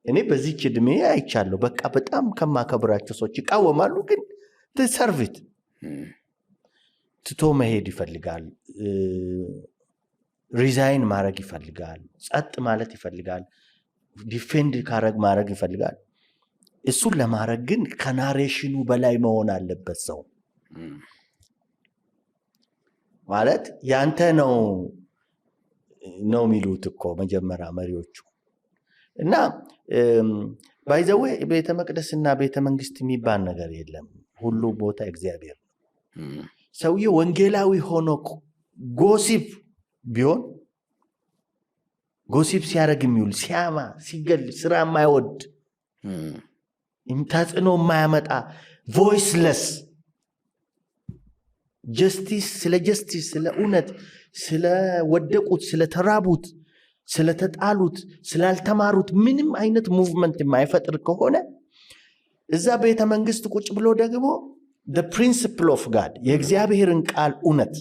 እኔ በዚህች ዕድሜ አይቻለሁ። በቃ በጣም ከማከብራቸው ሰዎች ይቃወማሉ፣ ግን ሰርቪት ትቶ መሄድ ይፈልጋል። ሪዛይን ማድረግ ይፈልጋል። ጸጥ ማለት ይፈልጋል። ዲፌንድ ማድረግ ይፈልጋል። እሱን ለማድረግ ግን ከናሬሽኑ በላይ መሆን አለበት ሰው ማለት ያንተ ነው የሚሉት እኮ መጀመሪያ መሪዎቹ። እና ባይዘዌ ቤተ መቅደስና ቤተ መንግስት የሚባል ነገር የለም። ሁሉ ቦታ እግዚአብሔር ነው። ሰውዬው ወንጌላዊ ሆኖ ጎሲፕ ቢሆን ጎሲፕ ሲያደርግ የሚውል ሲያማ፣ ሲገል፣ ስራ የማይወድ ተጽዕኖ የማያመጣ ቮይስለስ ጀስቲስ፣ ስለ እውነት፣ ስለወደቁት፣ ስለተራቡት፣ ስለተጣሉት፣ ስላልተማሩት ምንም አይነት ሙቭመንት የማይፈጥር ከሆነ እዛ ቤተ መንግስት ቁጭ ብሎ ደግሞ the principle of God የእግዚአብሔርን ቃል እውነት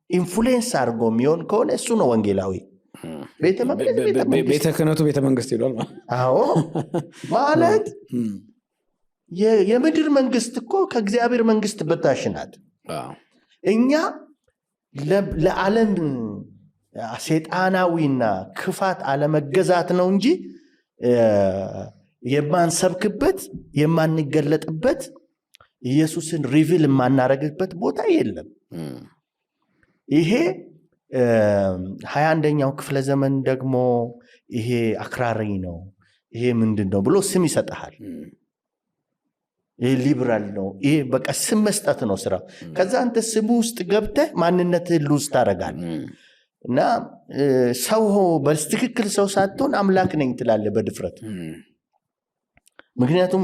ኢንፍሉዌንስ አድርጎ የሚሆን ከሆነ እሱ ነው ወንጌላዊ። ቤተ ክህነቱ ቤተ መንግስት ይሏል። አዎ ማለት የምድር መንግስት እኮ ከእግዚአብሔር መንግስት በታች ናት። እኛ ለዓለም ሰይጣናዊና ክፋት አለመገዛት ነው እንጂ የማንሰብክበት የማንገለጥበት ኢየሱስን ሪቪል የማናረግበት ቦታ የለም። ይሄ 21ኛው ክፍለ ዘመን ደግሞ ይሄ አክራሪ ነው፣ ይሄ ምንድን ነው ብሎ ስም ይሰጥሃል። ይሄ ሊበራል ነው፣ ይሄ በቃ ስም መስጠት ነው ስራ። ከዛ አንተ ስሙ ውስጥ ገብተህ ማንነትህን ሉዝ ታደርጋለህ እና ሰው በትክክል ሰው ሳትሆን አምላክ ነኝ ትላለህ በድፍረት። ምክንያቱም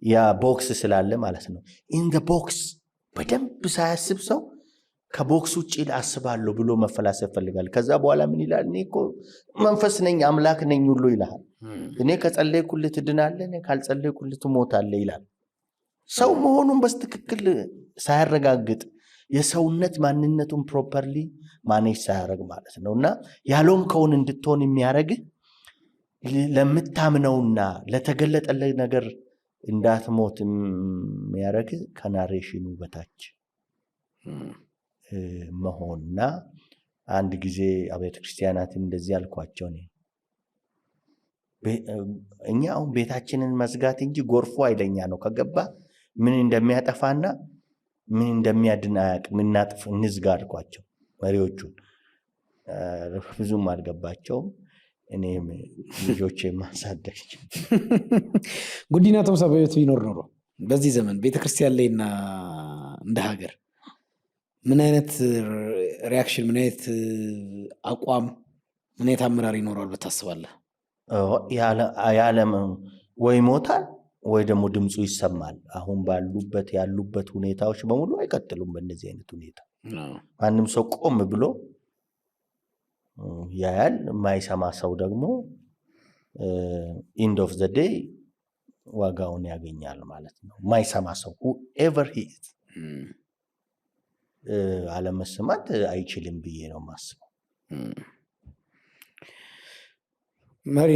ያ ቦክስ ስላለ ማለት ነው። ኢን ዘ ቦክስ በደንብ ሳያስብ ሰው ከቦክስ ውጭ አስባለሁ ብሎ መፈላሰፍ ፈልጋል። ከዛ በኋላ ምን ይላል? እኔ እኮ መንፈስ ነኝ አምላክ ነኝ ሁሉ ይልሃል። እኔ ከጸለይኩልህ ትድናለህ፣ እኔ ካልጸለይኩልህ ትሞታለህ ይላል። ሰው መሆኑን በትክክል ሳያረጋግጥ የሰውነት ማንነቱን ፕሮፐርሊ ማኔጅ ሳያረግ ማለት ነው። እና ያልሆንከውን እንድትሆን የሚያረግህ ለምታምነውና ለተገለጠልህ ነገር እንዳትሞት የሚያረግህ ከናሬሽኑ በታች መሆንና አንድ ጊዜ አብያተ ክርስቲያናትን እንደዚህ አልኳቸው። እኛ አሁን ቤታችንን መዝጋት እንጂ ጎርፎ አይለኛ ነው። ከገባ ምን እንደሚያጠፋና ምን እንደሚያድን አያውቅም። እናጥፍ እንዝጋ አልኳቸው መሪዎቹን። ብዙም አልገባቸውም። እኔም ልጆቼ ማሳደግ ጉዲና ቶምሳ በቤቱ ይኖር ኖሮ በዚህ ዘመን ቤተክርስቲያን ላይና እንደ ሀገር ምን አይነት ሪያክሽን፣ ምን አይነት አቋም፣ ምን አይነት አመራር ይኖራል ብታስባለህ? የዓለም ወይ ሞታል ወይ ደግሞ ድምፁ ይሰማል። አሁን ያሉበት ሁኔታዎች በሙሉ አይቀጥሉም በእንደዚህ አይነት ሁኔታ። ማንም ሰው ቆም ብሎ ያያል። የማይሰማ ሰው ደግሞ ኢንድ ኦፍ ዘ ዴይ ዋጋውን ያገኛል ማለት ነው። የማይሰማ ሰው whoever he is አለመሰማት አይችልም ብዬ ነው የማስበው። መሪ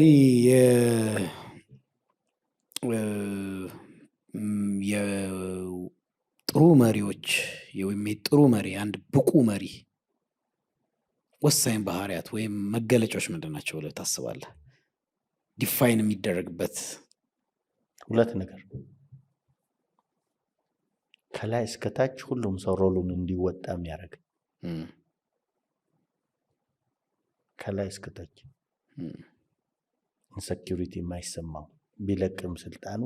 የጥሩ መሪዎች ወይም የጥሩ መሪ አንድ ብቁ መሪ ወሳኝ ባህሪያት ወይም መገለጫዎች ምንድን ናቸው ብለህ ታስባለህ? ዲፋይን የሚደረግበት ሁለት ነገር፣ ከላይ እስከታች ሁሉም ሰው ሮሉን እንዲወጣ የሚያደርግ ከላይ እስከታች ኢንሴኪዩሪቲ የማይሰማው ቢለቅም ስልጣኑ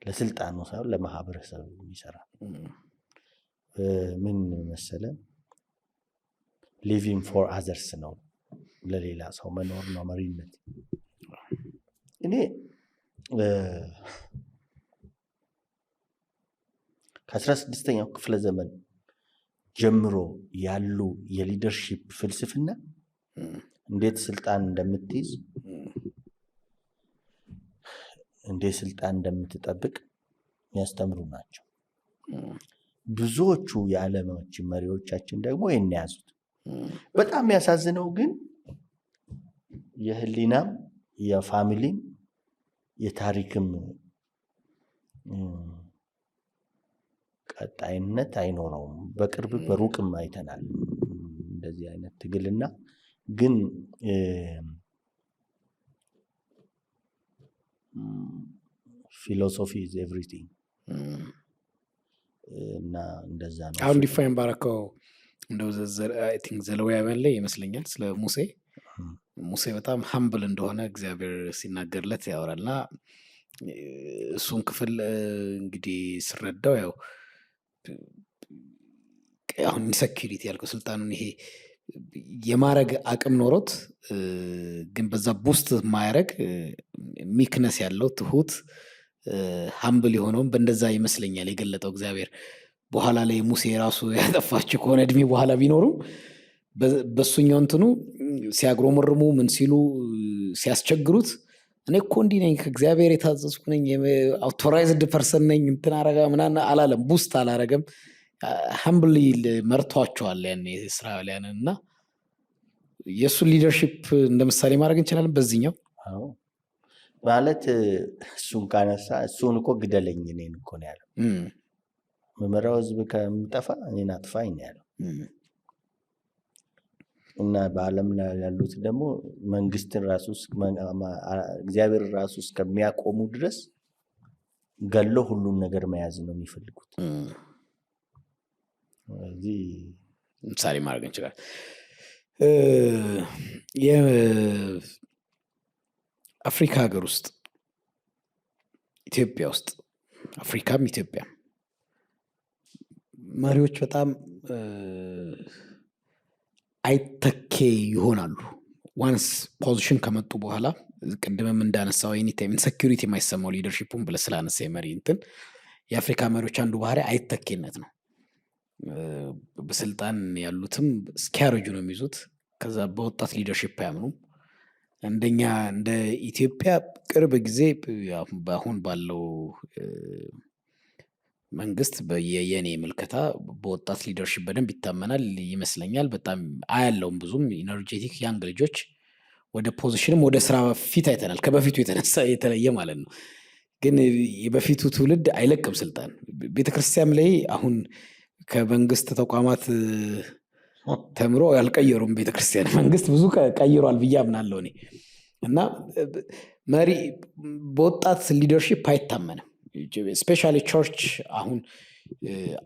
ለስልጣኑ ሳይሆን ለማህበረሰቡ የሚሰራ ምን መሰለ ሊቪንግ ፎር አዘርስ ነው። ለሌላ ሰው መኖር ነው መሪነት። እኔ ከ16ኛው ክፍለ ዘመን ጀምሮ ያሉ የሊደርሺፕ ፍልስፍና እንዴት ስልጣን እንደምትይዝ፣ እንዴት ስልጣን እንደምትጠብቅ የሚያስተምሩ ናቸው። ብዙዎቹ የዓለማችን መሪዎቻችን ደግሞ ይህን ያዙት። በጣም የሚያሳዝነው ግን የህሊናም የፋሚሊም የታሪክም ቀጣይነት አይኖረውም። በቅርብ በሩቅም አይተናል እንደዚህ አይነት ትግልና ግን ፊሎሶፊ ኢዝ ኤቭሪቲንግ እና እንደዛ ነው። አሁን ዲፋይን ባረከው እንደው አይ ቲንክ ዘሌዋውያን ላይ ይመስለኛል ስለ ሙሴ በጣም ሀምብል እንደሆነ እግዚአብሔር ሲናገርለት ያወራልና እሱን ክፍል እንግዲህ ስረዳው ያው አሁን ኢንሴኪዩሪቲ ያልከው ስልጣኑን ይሄ የማረግ አቅም ኖሮት ግን በዛ ቡስት ማያረግ ሚክነስ ያለው ትሁት ሀምብል የሆነውም በእንደዛ ይመስለኛል የገለጠው እግዚአብሔር። በኋላ ላይ ሙሴ ራሱ ያጠፋቸው ከሆነ እድሜ በኋላ ቢኖሩም በሱኛው እንትኑ ሲያግሮመርሙ ምን ሲሉ ሲያስቸግሩት እኔ እኮ እንዲህ ነኝ ከእግዚአብሔር የታዘዝኩ ነኝ አውቶራይዝድ ፐርሰን ነኝ እንትን አረጋ ምናምን አላለም። ቡስት አላረገም። ሀምብል መርቷቸዋል ያኔ እስራኤላውያንን እና የእሱን ሊደርሺፕ እንደ ምሳሌ ማድረግ እንችላለን በዚህኛው ማለት እሱን ካነሳ እሱን እኮ ግደለኝ እኔን እኮ ነው ያለው። መመራው ህዝብ ከምጠፋ እኔን አጥፋኝ ነው ያለው። እና በዓለም ላይ ያሉት ደግሞ መንግስትን ራሱ እግዚአብሔር ራሱ እስከሚያቆሙ ድረስ ገሎ ሁሉን ነገር መያዝ ነው የሚፈልጉት። ስለዚህ ምሳሌ ማድረግ እንችላለን። የአፍሪካ ሀገር ውስጥ ኢትዮጵያ ውስጥ አፍሪካም ኢትዮጵያም መሪዎች በጣም አይተኬ ይሆናሉ። ዋንስ ፖዚሽን ከመጡ በኋላ ቅድምም እንዳነሳው ኤኒታይም ኢንሴኪዩሪቲ የማይሰማው ሊደርሺፑን ብለህ ስላነሳ የመሪ እንትን የአፍሪካ መሪዎች አንዱ ባህሪ አይተኬነት ነው። በስልጣን ያሉትም እስኪያረጁ ነው የሚይዙት። ከዛ በወጣት ሊደርሺፕ አያምኑም። እንደኛ እንደ ኢትዮጵያ ቅርብ ጊዜ አሁን ባለው መንግስት የኔ ምልከታ በወጣት ሊደርሺፕ በደንብ ይታመናል ይመስለኛል። በጣም አያለውም ብዙም ኢነርጄቲክ ያንግ ልጆች ወደ ፖዚሽንም ወደ ስራ ፊት አይተናል። ከበፊቱ የተነሳ የተለየ ማለት ነው። ግን የበፊቱ ትውልድ አይለቅም ስልጣን። ቤተክርስቲያን ላይ አሁን ከመንግስት ተቋማት ተምሮ ያልቀየሩም ቤተክርስቲያን መንግስት ብዙ ቀይሯል ብዬ አምናለሁ እኔ። እና መሪ በወጣት ሊደርሺፕ አይታመንም። ስፔሻሊ ቸርች አሁን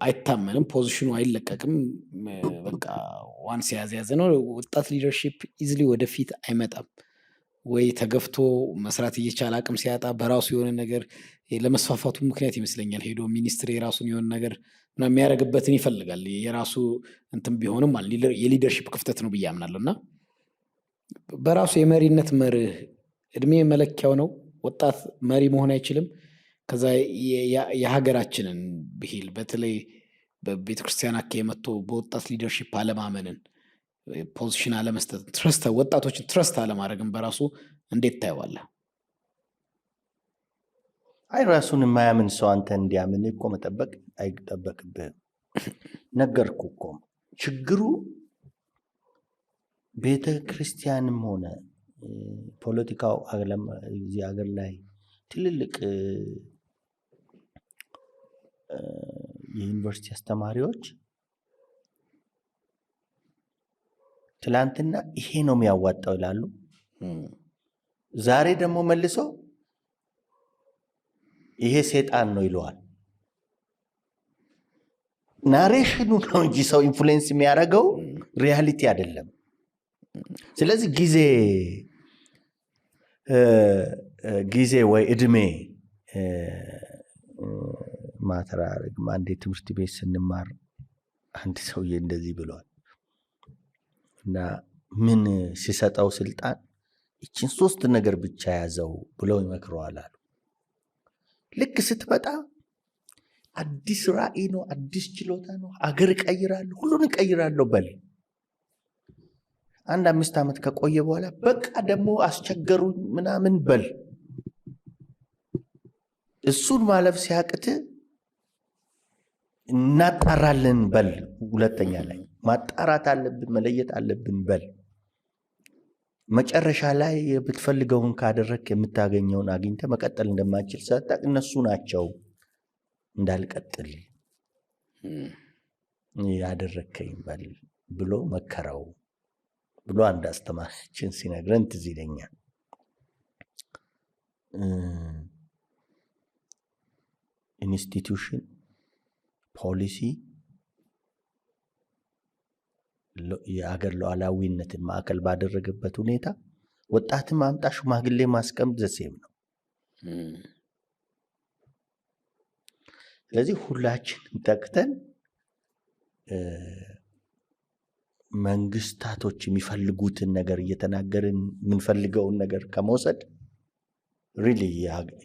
አይታመንም። ፖዚሽኑ አይለቀቅም። በቃ ዋንስ ያዘ ነው። ወጣት ሊደርሺፕ ኢዝሊ ወደፊት አይመጣም። ወይ ተገፍቶ መስራት እየቻለ አቅም ሲያጣ በራሱ የሆነ ነገር ለመስፋፋቱ ምክንያት ይመስለኛል ሄዶ ሚኒስትር የራሱን የሆነ ነገር የሚያደርግበትን ይፈልጋል። የራሱ እንትን ቢሆንም የሊደርሺፕ ክፍተት ነው ብዬ አምናለሁ። እና በራሱ የመሪነት መርህ እድሜ መለኪያው ነው። ወጣት መሪ መሆን አይችልም። ከዛ የሀገራችንን ብሂል በተለይ በቤተክርስቲያን አካባቢ መጥቶ በወጣት ሊደርሺፕ አለማመንን፣ ፖዚሽን አለመስጠት፣ ወጣቶችን ትረስት አለማድረግን በራሱ እንዴት ታየዋለህ? አይ ራሱን የማያምን ሰው አንተ እንዲያምን እኮ መጠበቅ አይጠበቅብህም። ነገርኩ እኮ ችግሩ ቤተ ክርስቲያንም ሆነ ፖለቲካው እዚህ ሀገር ላይ ትልልቅ የዩኒቨርሲቲ አስተማሪዎች ትላንትና ይሄ ነው የሚያዋጣው ይላሉ። ዛሬ ደግሞ መልሶ ይሄ ሴጣን ነው ይለዋል። ናሬሽኑ ነው እንጂ ሰው ኢንፍሉዌንስ የሚያደርገው ሪያሊቲ አይደለም። ስለዚህ ጊዜ ወይ እድሜ ማተራረግ። አንዴ ትምህርት ቤት ስንማር አንድ ሰውዬ እንደዚህ ብሏል እና ምን ሲሰጠው ስልጣን ይችን 3 ነገር ብቻ ያዘው ብለው ይመክረዋል አሉ። ልክ ስትመጣ አዲስ ራዕይ ነው፣ አዲስ ችሎታ ነው፣ አገር እቀይራለሁ፣ ሁሉን እቀይራለሁ በል። 5 ዓመት ከቆየ በኋላ በቃ ደግሞ አስቸገሩኝ ምናምን በል። እሱን ማለፍ ሲያቅት እናጣራለን በል። ሁለተኛ ላይ ማጣራት አለብን፣ መለየት አለብን በል። መጨረሻ ላይ የምትፈልገውን ካደረክ የምታገኘውን አግኝተ መቀጠል እንደማችል ሰጣቅ እነሱ ናቸው እንዳልቀጥል ያደረከኝ በል ብሎ መከረው ብሎ አንድ አስተማሪችን ሲነግረን ትዝ ይለኛል። ኢንስቲትዩሽን ፖሊሲ የአገር ሉዓላዊነትን ማዕከል ባደረገበት ሁኔታ ወጣትን ማምጣ፣ ሽማግሌ ማስቀመጥ ዘሴም ነው። ስለዚህ ሁላችንም ተክተን መንግስታቶች የሚፈልጉትን ነገር እየተናገርን የምንፈልገውን ነገር ከመውሰድ ሪሊ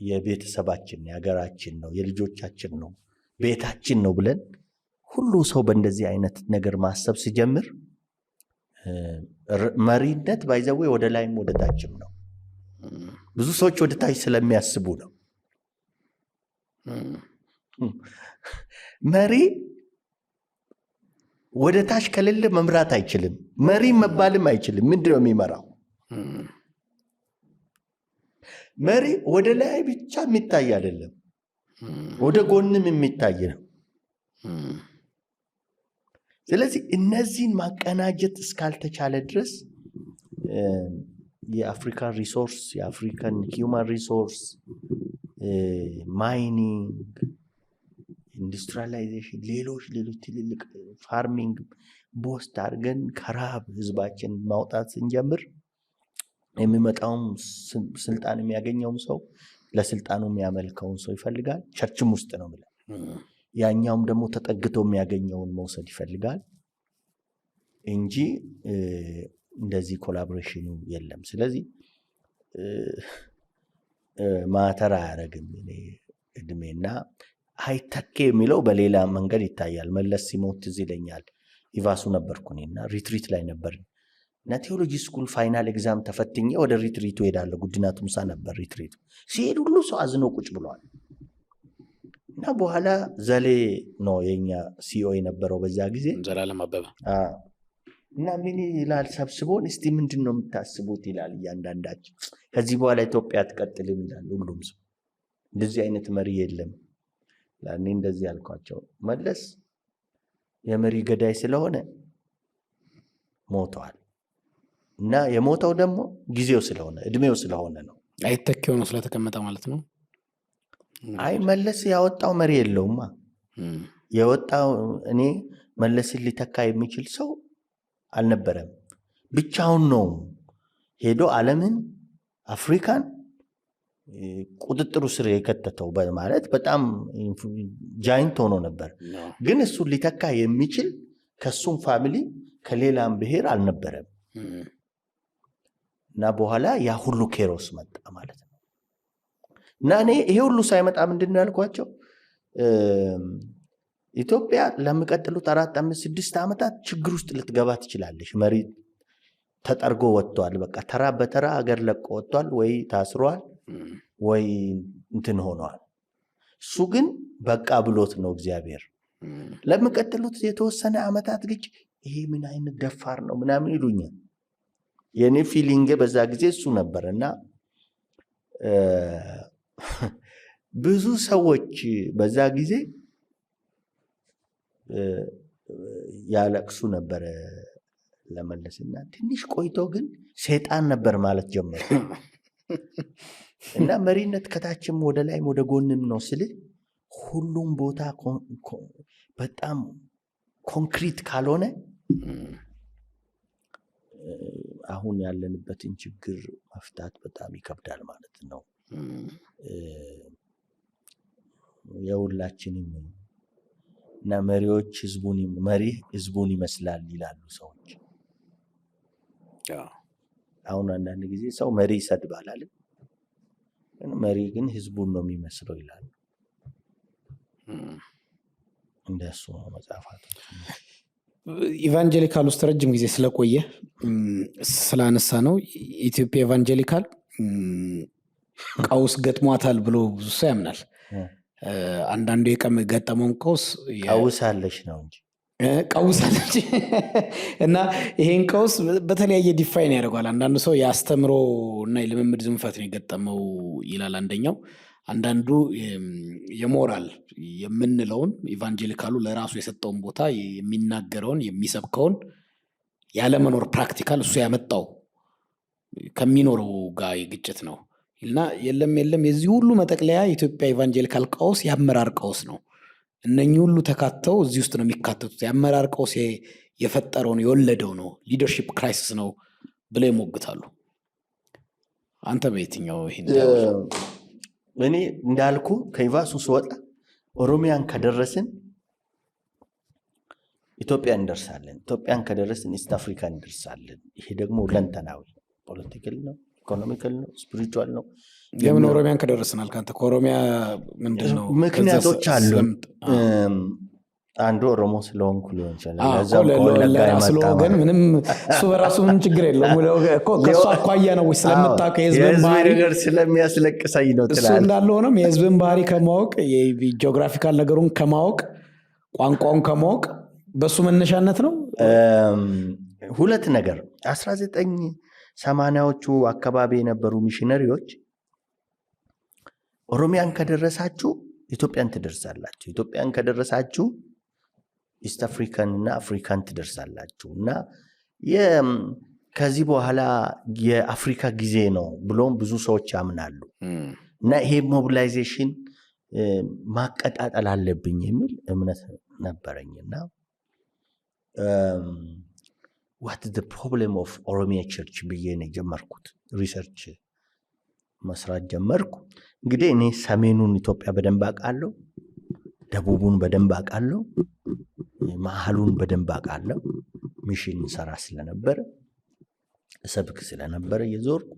የቤተሰባችን የሀገራችን ነው የልጆቻችን ነው ቤታችን ነው ብለን ሁሉ ሰው በእንደዚህ አይነት ነገር ማሰብ ሲጀምር መሪነት ባይዘው ወደ ላይም ወደ ታችም ነው። ብዙ ሰዎች ወደ ታች ስለሚያስቡ ነው። መሪ ወደ ታች ከሌለ መምራት አይችልም። መሪ መባልም አይችልም። ምንድነው የሚመራው? መሪ ወደ ላይ ብቻ የሚታይ አይደለም፣ ወደ ጎንም የሚታይ ነው። ስለዚህ እነዚህን ማቀናጀት እስካልተቻለ ድረስ የአፍሪካን ሪሶርስ የአፍሪካን ሂውማን ሪሶርስ ማይኒንግ፣ ኢንዱስትሪያላይዜሽን፣ ሌሎች ትልልቅ ፋርሚንግ ቦስት አድርገን ከረሃብ ህዝባችን ማውጣት ስንጀምር የሚመጣውም ስልጣን የሚያገኘውም ሰው ለስልጣኑ የሚያመልከውን ሰው ይፈልጋል። ቸርችም ውስጥ ነው ብለ ያኛውም ደግሞ ተጠግቶ የሚያገኘውን መውሰድ ይፈልጋል እንጂ እንደዚህ ኮላቦሬሽኑ የለም። ስለዚህ ማተር አያረግም እድሜና አይተኬ የሚለው በሌላ መንገድ ይታያል። መለስ ሲሞት ትዝ ይለኛል። ኢቫሱ ነበርኩኝና ሪትሪት ላይ ነበር እና ቴዎሎጂ ስኩል ፋይናል ኤግዛም ተፈትኜ ወደ ሪትሪቱ ሄዳለሁ። ጉዲና ቱምሳ ነበር ሪትሪቱ። ሲሄድ ሁሉ ሰው አዝኖ ቁጭ ብሏል። እና በኋላ ዘሌ ነው የኛ ሲኦ የነበረው በዛ ጊዜ ዘላለም አበበ። እና ምን ይላል ሰብስቦን፣ እስቲ ምንድን ነው የምታስቡት ይላል እያንዳንዳችን። ከዚህ በኋላ ኢትዮጵያ አትቀጥልም ይላል ሁሉም ሰው። እንደዚህ አይነት መሪ የለም። እኔ እንደዚህ ያልኳቸው መለስ የመሪ ገዳይ ስለሆነ ሞተዋል። እና የሞተው ደግሞ ጊዜው ስለሆነ እድሜው ስለሆነ ነው። አይተኬው ነው ስለተቀመጠ ማለት ነው። አይ መለስ ያወጣው መሪ የለውማ። የወጣው እኔ መለስን ሊተካ የሚችል ሰው አልነበረም። ብቻውን ነው ሄዶ ዓለምን አፍሪካን ቁጥጥሩ ስር የከተተው ማለት በጣም ጃይንት ሆኖ ነበር። ግን እሱን ሊተካ የሚችል ከሱም ፋሚሊ ከሌላም ብሔር አልነበረም። እና በኋላ ያ ሁሉ ኬሮስ መጣ ማለት ነው። እና እኔ ይሄ ሁሉ ሳይመጣ ምንድን ነው ያልኳቸው፣ ኢትዮጵያ ለሚቀጥሉት 4፣ 5፣ 6 ዓመታት ችግር ውስጥ ልትገባ ትችላለች። መሪ ተጠርጎ ወጥቷል። በቃ ተራ በተራ ሀገር ለቆ ወጥቷል። ወይ ታስሯል ወይ እንትን ሆኗል። እሱ ግን በቃ ብሎት ነው እግዚአብሔር። ለሚቀጥሉት የተወሰነ ዓመታት ግጭ ይሄ ምን አይነት ደፋር ነው ምናምን ይሉኛል። የኔ ፊሊንግ በዛ ጊዜ እሱ ነበር። እና ብዙ ሰዎች በዛ ጊዜ ያለቅሱ ነበር ለመለስና ትንሽ ቆይቶ ግን ሰይጣን ነበር ማለት ጀመሩ። እና መሪነት ከታችም ወደ ላይም ወደ ጎንም ነው ስል ሁሉም ቦታ በጣም ኮንክሪት ካልሆነ አሁን ያለንበትን ችግር መፍታት በጣም ይከብዳል ማለት ነው። የሁላችንም እና መሪዎች ህዝቡን ይመስላል ይላሉ ሰዎች። አሁን አንዳንድ ጊዜ ሰው መሪ ይሰድባል አለ፣ መሪ ግን ህዝቡን ነው የሚመስለው ይላሉ። እንደሱ ነው መጽሐፋት። ኢቫንጀሊካል ውስጥ ረጅም ጊዜ ስለቆየ ስላነሳ ነው ኢትዮጵያ ኢቫንጀሊካል ቀውስ ገጥሟታል ብሎ ብዙ ሰው ያምናል። አንዳንዱ የገጠመውን ቀውስ አለች ነው እንጂ ቀውሳለች እና ይሄን ቀውስ በተለያየ ዲፋይን ያደርገዋል። አንዳንዱ ሰው የአስተምሮ እና የልምምድ ዝንፈት ነው የገጠመው ይላል አንደኛው። አንዳንዱ የሞራል የምንለውን ኢቫንጀሊካሉ ለራሱ የሰጠውን ቦታ የሚናገረውን የሚሰብከውን ያለመኖር ፕራክቲካል እሱ ያመጣው ከሚኖረው ጋር ግጭት ነው እና የለም የዚህ ሁሉ መጠቅለያ የኢትዮጵያ ኢቫንጀሊካል ቀውስ የአመራር ቀውስ ነው። እነኚህ ሁሉ ተካተው እዚህ ውስጥ ነው የሚካተቱት። የአመራር ቀውስ የፈጠረው ነው የወለደው ነው ሊደርሺፕ ክራይሲስ ነው ብለው ይሞግታሉ። አንተ በየትኛው ይሄን እኔ እንዳልኩ ከኢቫሱ ስወጣ ኦሮሚያን ከደረስን ኢትዮጵያ እንደርሳለን። ኢትዮጵያን ከደረስን ኢስት አፍሪካ እንደርሳለን። ይሄ ደግሞ ሁለንተናዊ ፖለቲካል ነው፣ ኢኮኖሚካል ነው፣ ስፒሪቹዋል ነው። የምን ኦሮሚያን ከደረስናል ካንተ ከኦሮሚያ ምንድነው ምክንያቶች አሉ። አንዱ ኦሮሞ ስለሆንኩ ሊሆን ይችላል። ለዛው ለራሱ ግን ምንም እሱ በራሱ ምንም ችግር የለውም እኮ ከሱ አኳያ ነው ስለምታውቅ የህዝብን ባህሪ ነገር ስለሚያስለቅሰኝ ነው እሱ እንዳለ ሆነም የህዝብን ባህሪ ከማወቅ የጂኦግራፊካል ነገሩን ከማወቅ ቋንቋውን ከማወቅ በሱ መነሻነት ነው። ሁለት ነገር 1980ዎቹ አካባቢ የነበሩ ሚሽነሪዎች ኦሮሚያን ከደረሳችሁ ኢትዮጵያን ትደርሳላችሁ፣ ኢትዮጵያን ከደረሳችሁ ኢስት አፍሪካን እና አፍሪካን ትደርሳላችሁ እና ከዚህ በኋላ የአፍሪካ ጊዜ ነው ብሎም ብዙ ሰዎች ያምናሉ እና ይሄ ሞቢላይዜሽን ማቀጣጠል አለብኝ የሚል እምነት ነበረኝና what is the problem of Oromia Church ብዬ ነው የጀመርኩት ሪሰርች መስራት ጀመርኩ። እንግዲህ እኔ ሰሜኑን ኢትዮጵያ በደንብ አውቃለሁ፣ ደቡቡን በደንብ አውቃለሁ፣ መሃሉን በደንብ አውቃለሁ። ሚሽን ሰራ ስለነበረ ሰብክ ስለነበረ የዞርኩ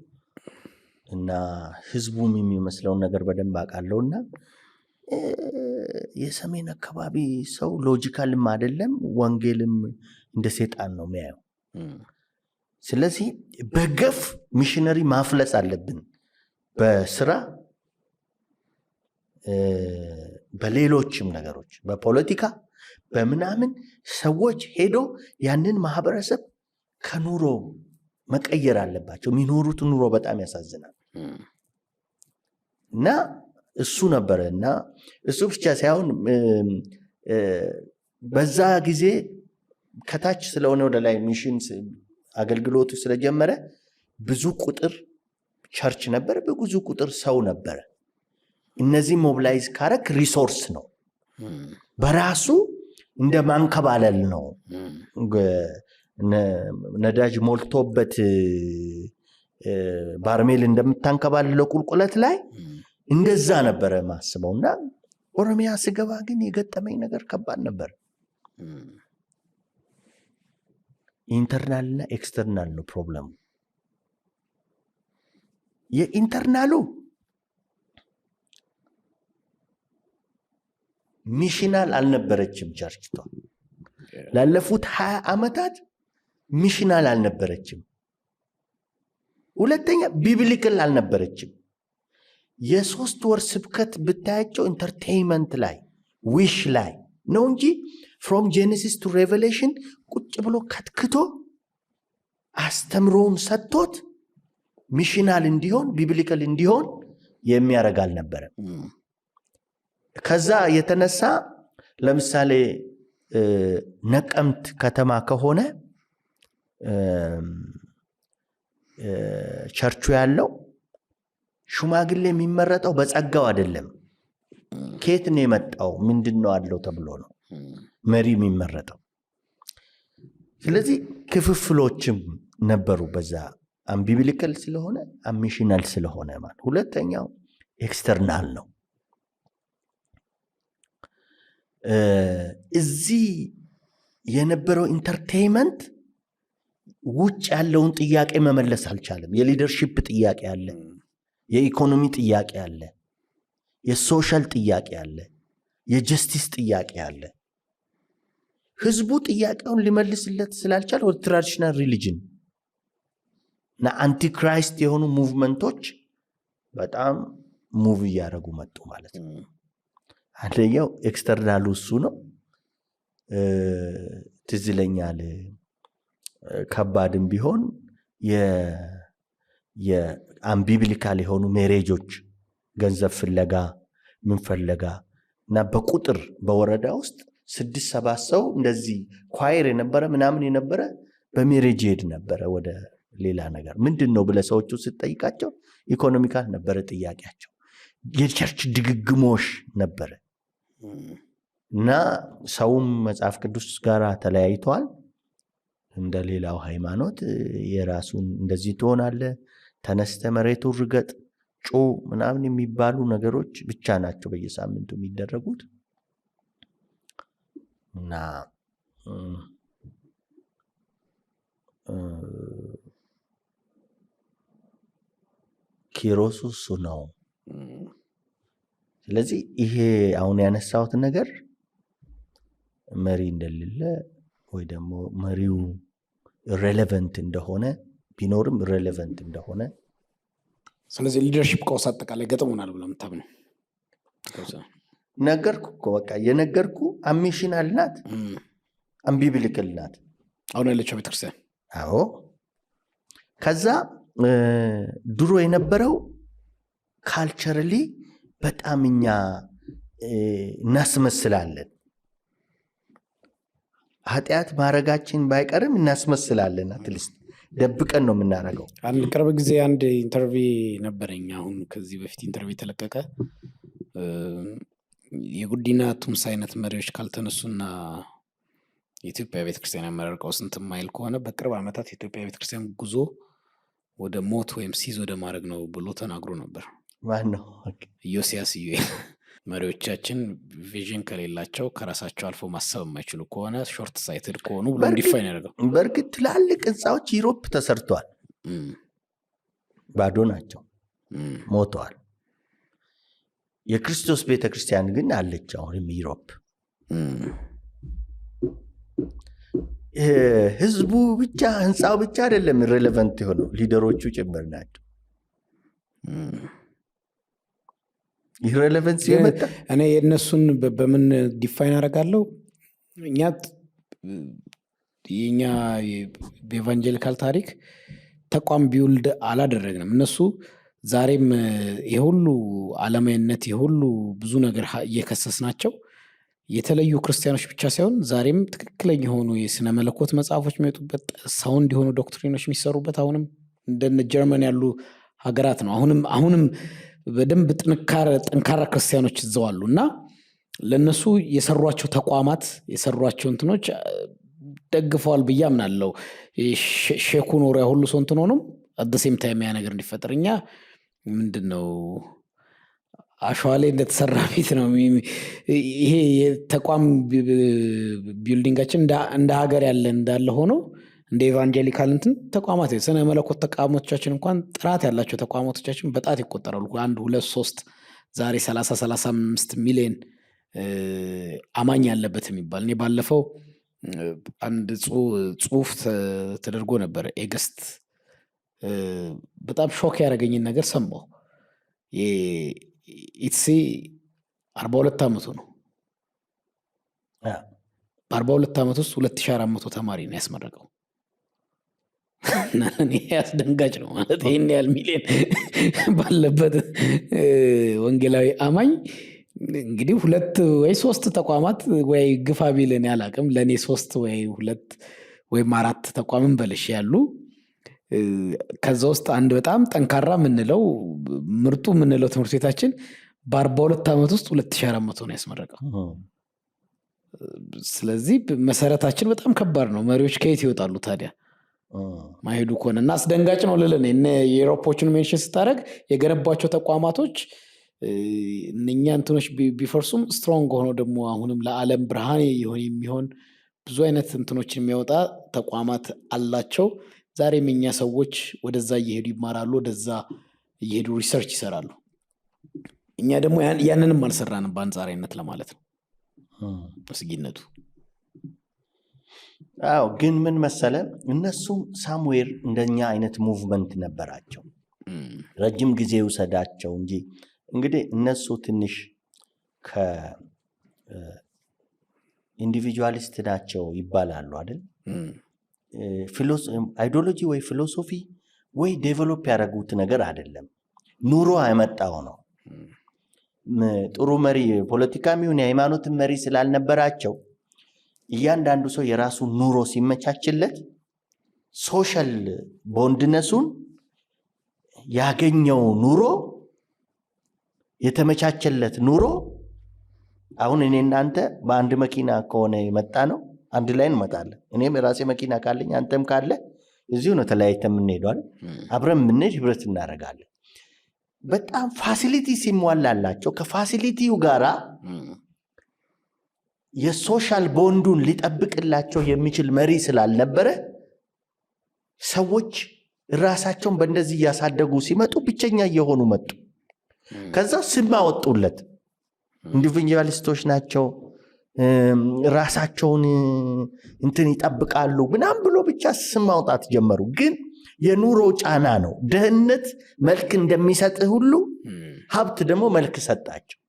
እና ህዝቡም የሚመስለውን ነገር በደንብ አውቃለሁና የሰሜን አካባቢ ሰው ሎጂካልም አይደለም፣ ወንጌልም እንደ ሰይጣን ነው የሚያየው። ስለዚህ በገፍ ሚሽነሪ ማፍለስ አለብን፣ በስራ በሌሎችም ነገሮች በፖለቲካ በምናምን ሰዎች ሄዶ ያንን ማህበረሰብ ከኑሮ መቀየር አለባቸው። የሚኖሩት ኑሮ በጣም ያሳዝናል እና እሱ ነበረ እና እሱ ብቻ ሳይሆን በዛ ጊዜ ከታች ስለሆነ ወደ ላይ ሚሽን አገልግሎቱ ስለጀመረ ብዙ ቁጥር ቸርች ነበር፣ በብዙ ቁጥር ሰው ነበረ። እነዚህ ሞቢላይዝ ካረክ ሪሶርስ ነው በራሱ እንደ ማንከባለል ነው። ነዳጅ ሞልቶበት ባርሜል እንደምታንከባልለው ቁልቁለት ላይ እንደዛ ነበረ ማስበውና ኦሮሚያ ስገባ ግን የገጠመኝ ነገር ከባድ ነበር። ኢንተርናል እና ኤክስተርናል ነው ፕሮብለሙ። የኢንተርናሉ ሚሽናል አልነበረችም ቸርችቷ። ላለፉት 20 ዓመታት ሚሽናል አልነበረችም። ሁለተኛ ቢብሊካል አልነበረችም። የ3 ወር ስብከት ብታያቸው ኢንተርቴይንመንት ላይ ዊሽ ላይ ነው እንጂ ፍሮም ጄኔሲስ ቱ ሬቨሌሽን ቁጭ ብሎ ከትክቶ አስተምሮውን ሰጥቶት ሚሽናል እንዲሆን ቢብሊካል እንዲሆን የሚያደርግ አልነበረም። ከዛ የተነሳ ለምሳሌ ነቀምት ከተማ ከሆነ ቸርቹ ያለው ሽማግሌ የሚመረጠው በጸጋው አይደለም፣ ከየት ነው የመጣው ምንድነው አለው ተብሎ ነው መሪ የሚመረጠው። ስለዚህ ክፍፍሎችም ነበሩ በዛ አምቢብሊካል ስለሆነ አሚሽናል ስለሆነ ማለት። ሁለተኛው ኤክስተርናል ነው። እዚህ የነበረው ኢንተርቴይንመንት ውጭ ያለውን ጥያቄ መመለስ አልቻለም። የሊደርሺፕ ጥያቄ አለ፣ የኢኮኖሚ ጥያቄ አለ፣ የሶሻል ጥያቄ አለ፣ የጀስቲስ ጥያቄ አለ። ህዝቡ ጥያቄውን ሊመልስለት ስላልቻለ ወደ ትራዲሽናል ሪሊጅን እና አንቲክራይስት የሆኑ ሙቭመንቶች በጣም ሙቭ እያደረጉ መጡ ማለት ነው። አንደኛው ኤክስተርናሉ እሱ ነው። ትዝ ይለኛል ከባድም ቢሆን የአምቢብሊካል የሆኑ ሜሬጆች ገንዘብ ፍለጋ ምን ፍለጋ እና በቁጥር በወረዳ ውስጥ 6-7 ሰው እንደዚህ ኳየር የነበረ ምናምን የነበረ በሜሬጅ ሄድ ነበረ ወደ ሌላ ነገር። ምንድነው ብለ ሰዎቹ ስትጠይቃቸው ኢኮኖሚካል ነበረ ጥያቄያቸው። የቸርች ድግግሞሽ ነበረ እና ሰውም መጽሐፍ ቅዱስ ጋር ተለያይቷል። እንደ ሌላው ሃይማኖት የራሱን እንደዚህ ትሆናለህ፣ ተነስተ መሬቱ ርገጥ፣ ጮ ምናምን የሚባሉ ነገሮች ብቻ ናቸው በየሳምንቱ የሚደረጉት እና ኪሮሱ እሱ ነው። ስለዚህ ይሄ አሁን ያነሳሁት ነገር መሪ እንደሌለ ወይ ደግሞ መሪው ኢሬሌቨንት እንደሆነ ቢኖርም ኢሬሌቨንት እንደሆነ ስለዚህ ሊደርሺፕ ቀውስ አጠቃላይ ገጥሞናል ብለህ የምታምነው? ነገርኩ እኮ በቃ የነገርኩ አሚሽናል ናት፣ አምቢብሊካል ናት አሁን ያለችው ቤተክርስቲያን። አዎ ከዛ ድሮ የነበረው ካልቸራሊ በጣም እኛ እናስመስላለን። ኃጢአት ማድረጋችን ባይቀርም እናስመስላለን። አትሊስት ደብቀን ነው የምናደርገው። አንድ ቅርብ ጊዜ አንድ ኢንተርቪ ነበረኝ። አሁን ከዚህ በፊት ኢንተርቪ ተለቀቀ። የጉዲና ቱምሳ አይነት መሪዎች ካልተነሱና የኢትዮጵያ ቤተክርስቲያን ያመራርቀው ስንት ማይል ከሆነ በቅርብ ዓመታት የኢትዮጵያ ቤተክርስቲያን ጉዞ ወደ ሞት ወይም ሲዝ ወደ ማድረግ ነው ብሎ ተናግሮ ነበር። ማነው? ኢዮስያስ መሪዎቻችን ቪዥን ከሌላቸው ከራሳቸው አልፎ ማሰብ የማይችሉ ከሆነ ሾርት ሳይትድ ከሆኑ ብሎ ዲፋይን ያደርገው። በእርግጥ ትላልቅ ህንፃዎች ዩሮፕ ተሰርተዋል፣ ባዶ ናቸው፣ ሞተዋል። የክርስቶስ ቤተክርስቲያን ግን አለች አሁንም ዩሮፕ። ህዝቡ ብቻ ህንፃው ብቻ አይደለም ኢሬሌቨንት የሆነው ሊደሮቹ ጭምር ናቸው። ኢሬሌቨንስ የመጣ እኔ የእነሱን በምን ዲፋይን አደርጋለሁ? የኛ በኤቫንጀሊካል ታሪክ ተቋም ቢውልድ አላደረግንም። እነሱ ዛሬም የሁሉ ዓለማዊነት የሁሉ ብዙ ነገር እየከሰስ ናቸው። የተለዩ ክርስቲያኖች ብቻ ሳይሆን ዛሬም ትክክለኛ የሆኑ የስነ መለኮት መጽሐፎች የሚወጡበት ሳውንድ የሆኑ ዶክትሪኖች የሚሰሩበት አሁንም እንደነ ጀርመን ያሉ ሀገራት ነው። አሁንም በደንብ ጠንካራ ክርስቲያኖች እዛው አሉ እና ለነሱ የሰሯቸው ተቋማት የሰሯቸው እንትኖች ደግፈዋል ብዬ አምናለሁ። ሼኩ ኖሮ ያ ሁሉ ሰው እንትን ሆኖም አደሴም ታይም ያ ነገር እንዲፈጠር እኛ ምንድነው አሸዋ ላይ እንደተሰራ ቤት ነው። ይሄ የተቋም ቢልዲንጋችን እንደ ሀገር ያለ እንዳለ ሆኖ እንደ ኤቫንጀሊካል እንትን ተቋማት ስነ መለኮት ተቋሞቻችን እንኳን ጥራት ያላቸው ተቋማቶቻችን በጣት ይቆጠራሉ። 1 2 3 ዛሬ 30-35 ሚሊዮን አማኝ ያለበት የሚባል እኔ ባለፈው አንድ ጽሁፍ ተደርጎ ነበር ኤገስት በጣም ሾክ ያደረገኝን ነገር ሰማሁ። ኢትሲ 42 ዓመቱ ነው። በ42 ዓመት ውስጥ 2400 ተማሪ ነው ያስመረቀው። ይሄ አስደንጋጭ ነው ማለት ይህን ያህል ሚሊዮን ባለበት ወንጌላዊ አማኝ እንግዲህ 2 ወይ 3 ተቋማት ወይ ግፋ ቢልን ያላቅም ለእኔ 3 ወይ 2 ወይም 4 ተቋምን በልሽ ያሉ ከዛ ውስጥ አንድ በጣም ጠንካራ የምንለው ምርጡ የምንለው ትምህርት ቤታችን በ42 ዓመት ውስጥ 2400 ነው ያስመረቀው። ስለዚህ መሰረታችን በጣም ከባድ ነው። መሪዎች ከየት ይወጣሉ ታዲያ ማሄዱ ከሆነ? እና አስደንጋጭ ነው ልልን የአውሮፓዎችን ሜንሽን ስታደረግ የገነባቸው ተቋማቶች እነኛ እንትኖች ቢፈርሱም ስትሮንግ ሆኖ ደግሞ አሁንም ለዓለም ብርሃን የሚሆን ብዙ አይነት እንትኖችን የሚያወጣ ተቋማት አላቸው። ዛሬም እኛ ሰዎች ወደዛ እየሄዱ ይማራሉ፣ ወደዛ እየሄዱ ሪሰርች ይሰራሉ። እኛ ደግሞ ያንንም አልሰራንም በአንጻራዊነት ለማለት ነው መስጊነቱ። አዎ ግን ምን መሰለ እነሱም ሳምዌር እንደኛ አይነት ሙቭመንት ነበራቸው። ረጅም ጊዜ ውሰዳቸው እንጂ እንግዲህ እነሱ ትንሽ ከኢንዲቪጁዋሊስት ናቸው ይባላሉ አይደል? አይዲዮሎጂ ወይ ፊሎሶፊ ወይ ዴቨሎፕ ያደረጉት ነገር አይደለም፣ ኑሮ ያመጣው ነው። ጥሩ መሪ ፖለቲካም ይሁን የሃይማኖት መሪ ስላልነበራቸው እያንዳንዱ ሰው የራሱ ኑሮ ሲመቻችለት ሶሻል ቦንድነሱን ያገኘው ኑሮ የተመቻቸለት ኑሮ አሁን እኔ እናንተ በአንድ መኪና ከሆነ የመጣ ነው አንድ ላይ እንመጣለን። እኔም የራሴ መኪና ካለኝ አንተም ካለ እዚሁ ነው ተለያይተን የምንሄደው አይደል? አብረን የምንሄድ ህብረት እናደርጋለን። በጣም ፋሲሊቲ ሲሟላላቸው ከፋሲሊቲው ጋራ የሶሻል ቦንዱን ሊጠብቅላቸው የሚችል መሪ ስላልነበረ ሰዎች ራሳቸውን በእንደዚህ እያሳደጉ ሲመጡ ብቸኛ እየሆኑ መጡ። ከዛ ስም አወጡለት። ኢንዲቪጁዋሊስቶች ናቸው፣ ራሳቸውን እንትን ይጠብቃሉ ምናምን ብሎ ብቻ ስም ማውጣት ጀመሩ። ግን የኑሮ ጫና ነው። ድህነት መልክ እንደሚሰጥህ ሁሉ ሀብት ደግሞ መልክ ሰጣቸው።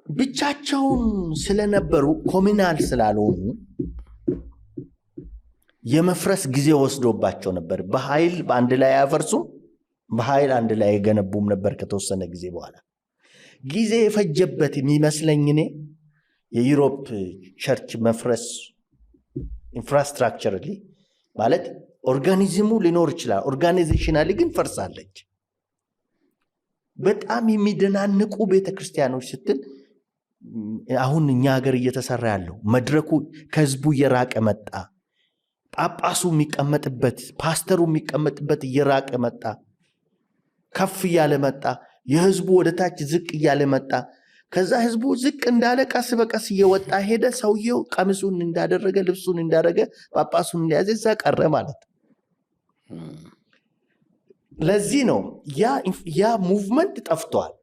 ብቻቸውን ስለነበሩ ኮሚናል ስላልሆኑ የመፍረስ ጊዜ ወስዶባቸው ነበር። በኃይል በአንድ ላይ አያፈርሱም፣ በኃይል አንድ ላይ የገነቡም ነበር። ከተወሰነ ጊዜ በኋላ ጊዜ የፈጀበት የሚመስለኝ እኔ የዩሮፕ ቸርች መፍረስ ኢንፍራስትራክቸር ማለት ኦርጋኒዝሙ ሊኖር ይችላል፣ ኦርጋናይዜሽናሊ ግን ፈርሳለች። በጣም የሚደናንቁ ቤተክርስቲያኖች ስትል አሁን እኛ ሀገር እየተሰራ ያለው መድረኩ ከህዝቡ እየራቀ መጣ። ጳጳሱ የሚቀመጥበት ፓስተሩ የሚቀመጥበት እየራቀ መጣ። ከፍ እያለ መጣ። የህዝቡ ወደ ታች ዝቅ እያለ መጣ። ከዛ ህዝቡ ዝቅ እንዳለ ቀስ በቀስ እየወጣ ሄደ። ሰውየው ቀሚሱን እንዳደረገ ልብሱን እንዳደረገ ጳጳሱን እንደያዘ እዛ ቀረ ማለት። ለዚህ ነው ያ ሙቭመንት ጠፍቷል።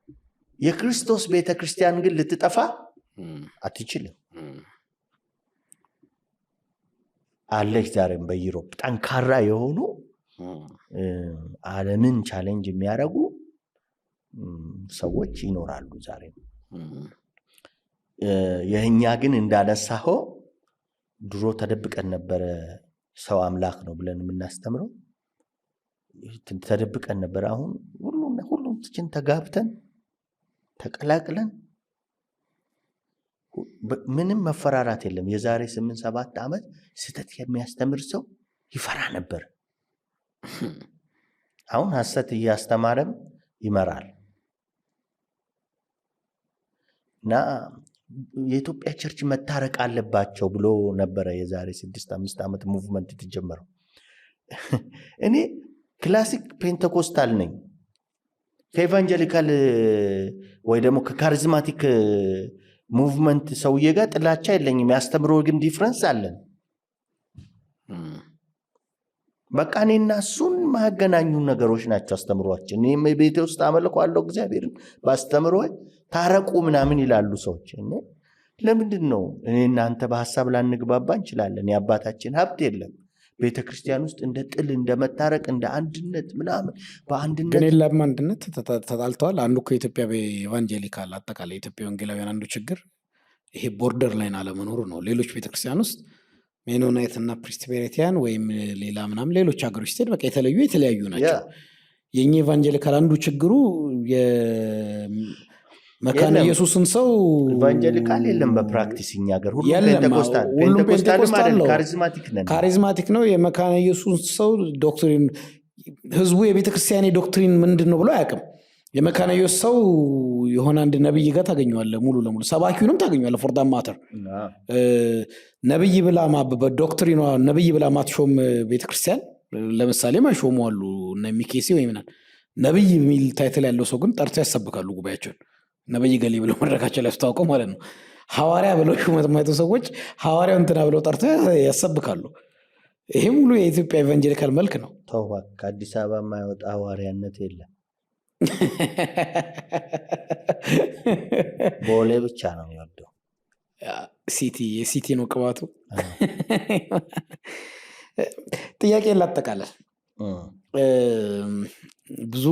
የክርስቶስ ቤተክርስቲያን ግን ልትጠፋ አትችልም። አለች ዛሬም በዩሮፕ ጠንካራ የሆኑ ዓለምን ቻሌንጅ የሚያደርጉ ሰዎች ይኖራሉ ዛሬም። የእኛ ግን እንዳነሳኸው ድሮ ተደብቀን ነበረ። ሰው አምላክ ነው ብለን የምናስተምረው ተደብቀን ነበረ። አሁን ሁሉም ትችን ተጋብተን ተቀላቅለን ምንም መፈራራት የለም። የዛሬ 8-7 ዓመት ስህተት የሚያስተምር ሰው ይፈራ ነበር። አሁን ሐሰት እያስተማረም ይመራል። እና የኢትዮጵያ ቸርች መታረቅ አለባቸው ብሎ ነበረ የዛሬ 6-5 ዓመት ሙቭመንት የተጀመረው። እኔ ክላሲክ ፔንቴኮስታል ነኝ። ከኤቫንጀሊካል ወይ ደግሞ ከካሪዝማቲክ ሙቭመንት ሰውዬ ጋር ጥላቻ የለኝም። ያስተምሮ ግን ዲፍረንስ አለን። በቃ እኔና እሱን ማገናኙ ነገሮች ናቸው አስተምሯችን። እኔም ቤቴ ውስጥ አመልከዋለሁ እግዚአብሔርን፣ ባስተምሮ ታረቁ ምናምን ይላሉ ሰዎች። ለምንድን ነው እኔ እናንተ በሐሳብ ላንግባባ እንችላለን። የአባታችን ሀብት የለም ቤተ ክርስቲያን ውስጥ እንደ ጥል እንደ መታረቅ እንደ አንድነት ምናምን በአንድነት ግን የለም። አንድነት ተጣልተዋል። አንዱ ከኢትዮጵያ ኤቫንጀሊካል አጠቃላይ ኢትዮጵያ ወንጌላውያን አንዱ ችግር ይሄ ቦርደር ላይን አለመኖሩ ነው። ሌሎች ቤተክርስቲያን ውስጥ ሜኖናይት እና ፕሬስቢቴሪያን ወይም ሌላ ምናምን ሌሎች ሀገሮች ስትሄድ በቃ የተለያዩ ናቸው። የኛ ኤቫንጀሊካል አንዱ ችግሩ መካነ ኢየሱስን ሰው ኢቫንጀሊካል የለም በፕራክቲስ እኛ ሀገር ሁሉም ፔንቴኮስታል ነው፣ ካሪዝማቲክ ነው። የመካነ ኢየሱስ ሰው ዶክትሪን ህዝቡ የቤተክርስቲያን ዶክትሪን ምንድን ነው ብሎ አያውቅም። የመካነ ኢየሱስ ሰው የሆነ አንድ ነብይ ጋር ታገኘዋለህ፣ ሙሉ ለሙሉ ሰባኪውንም ታገኘዋለህ። ፎር ዳት ማተር ነብይ ብላ በዶክትሪኗ ነብይ ብላ ማትሾም ቤተክርስቲያን ለምሳሌ ማይሾሙ አሉ እና ሚኬሲ ወይ ምናምን ነብይ የሚል ታይትል ያለው ሰው ግን ጠርተው ያሰብካሉ ጉባኤያቸውን። ነብይ ገሊ ብለው መድረካቸው ላይ አስተዋውቀው ማለት ነው። ሐዋርያ ብለው ሹመት የማይጡ ሰዎች ሐዋርያው እንትና ብለው ጠርተው ያሰብካሉ። ይሄ ሙሉ የኢትዮጵያ ኤቫንጀሊካል መልክ ነው። ተው ከአዲስ አበባ የማይወጣ ሐዋርያነት የለም። ቦሌ ብቻ ነው የሚወደው። የሲቲ ነው ቅባቱ። ጥያቄ ላጠቃለል። ብዙ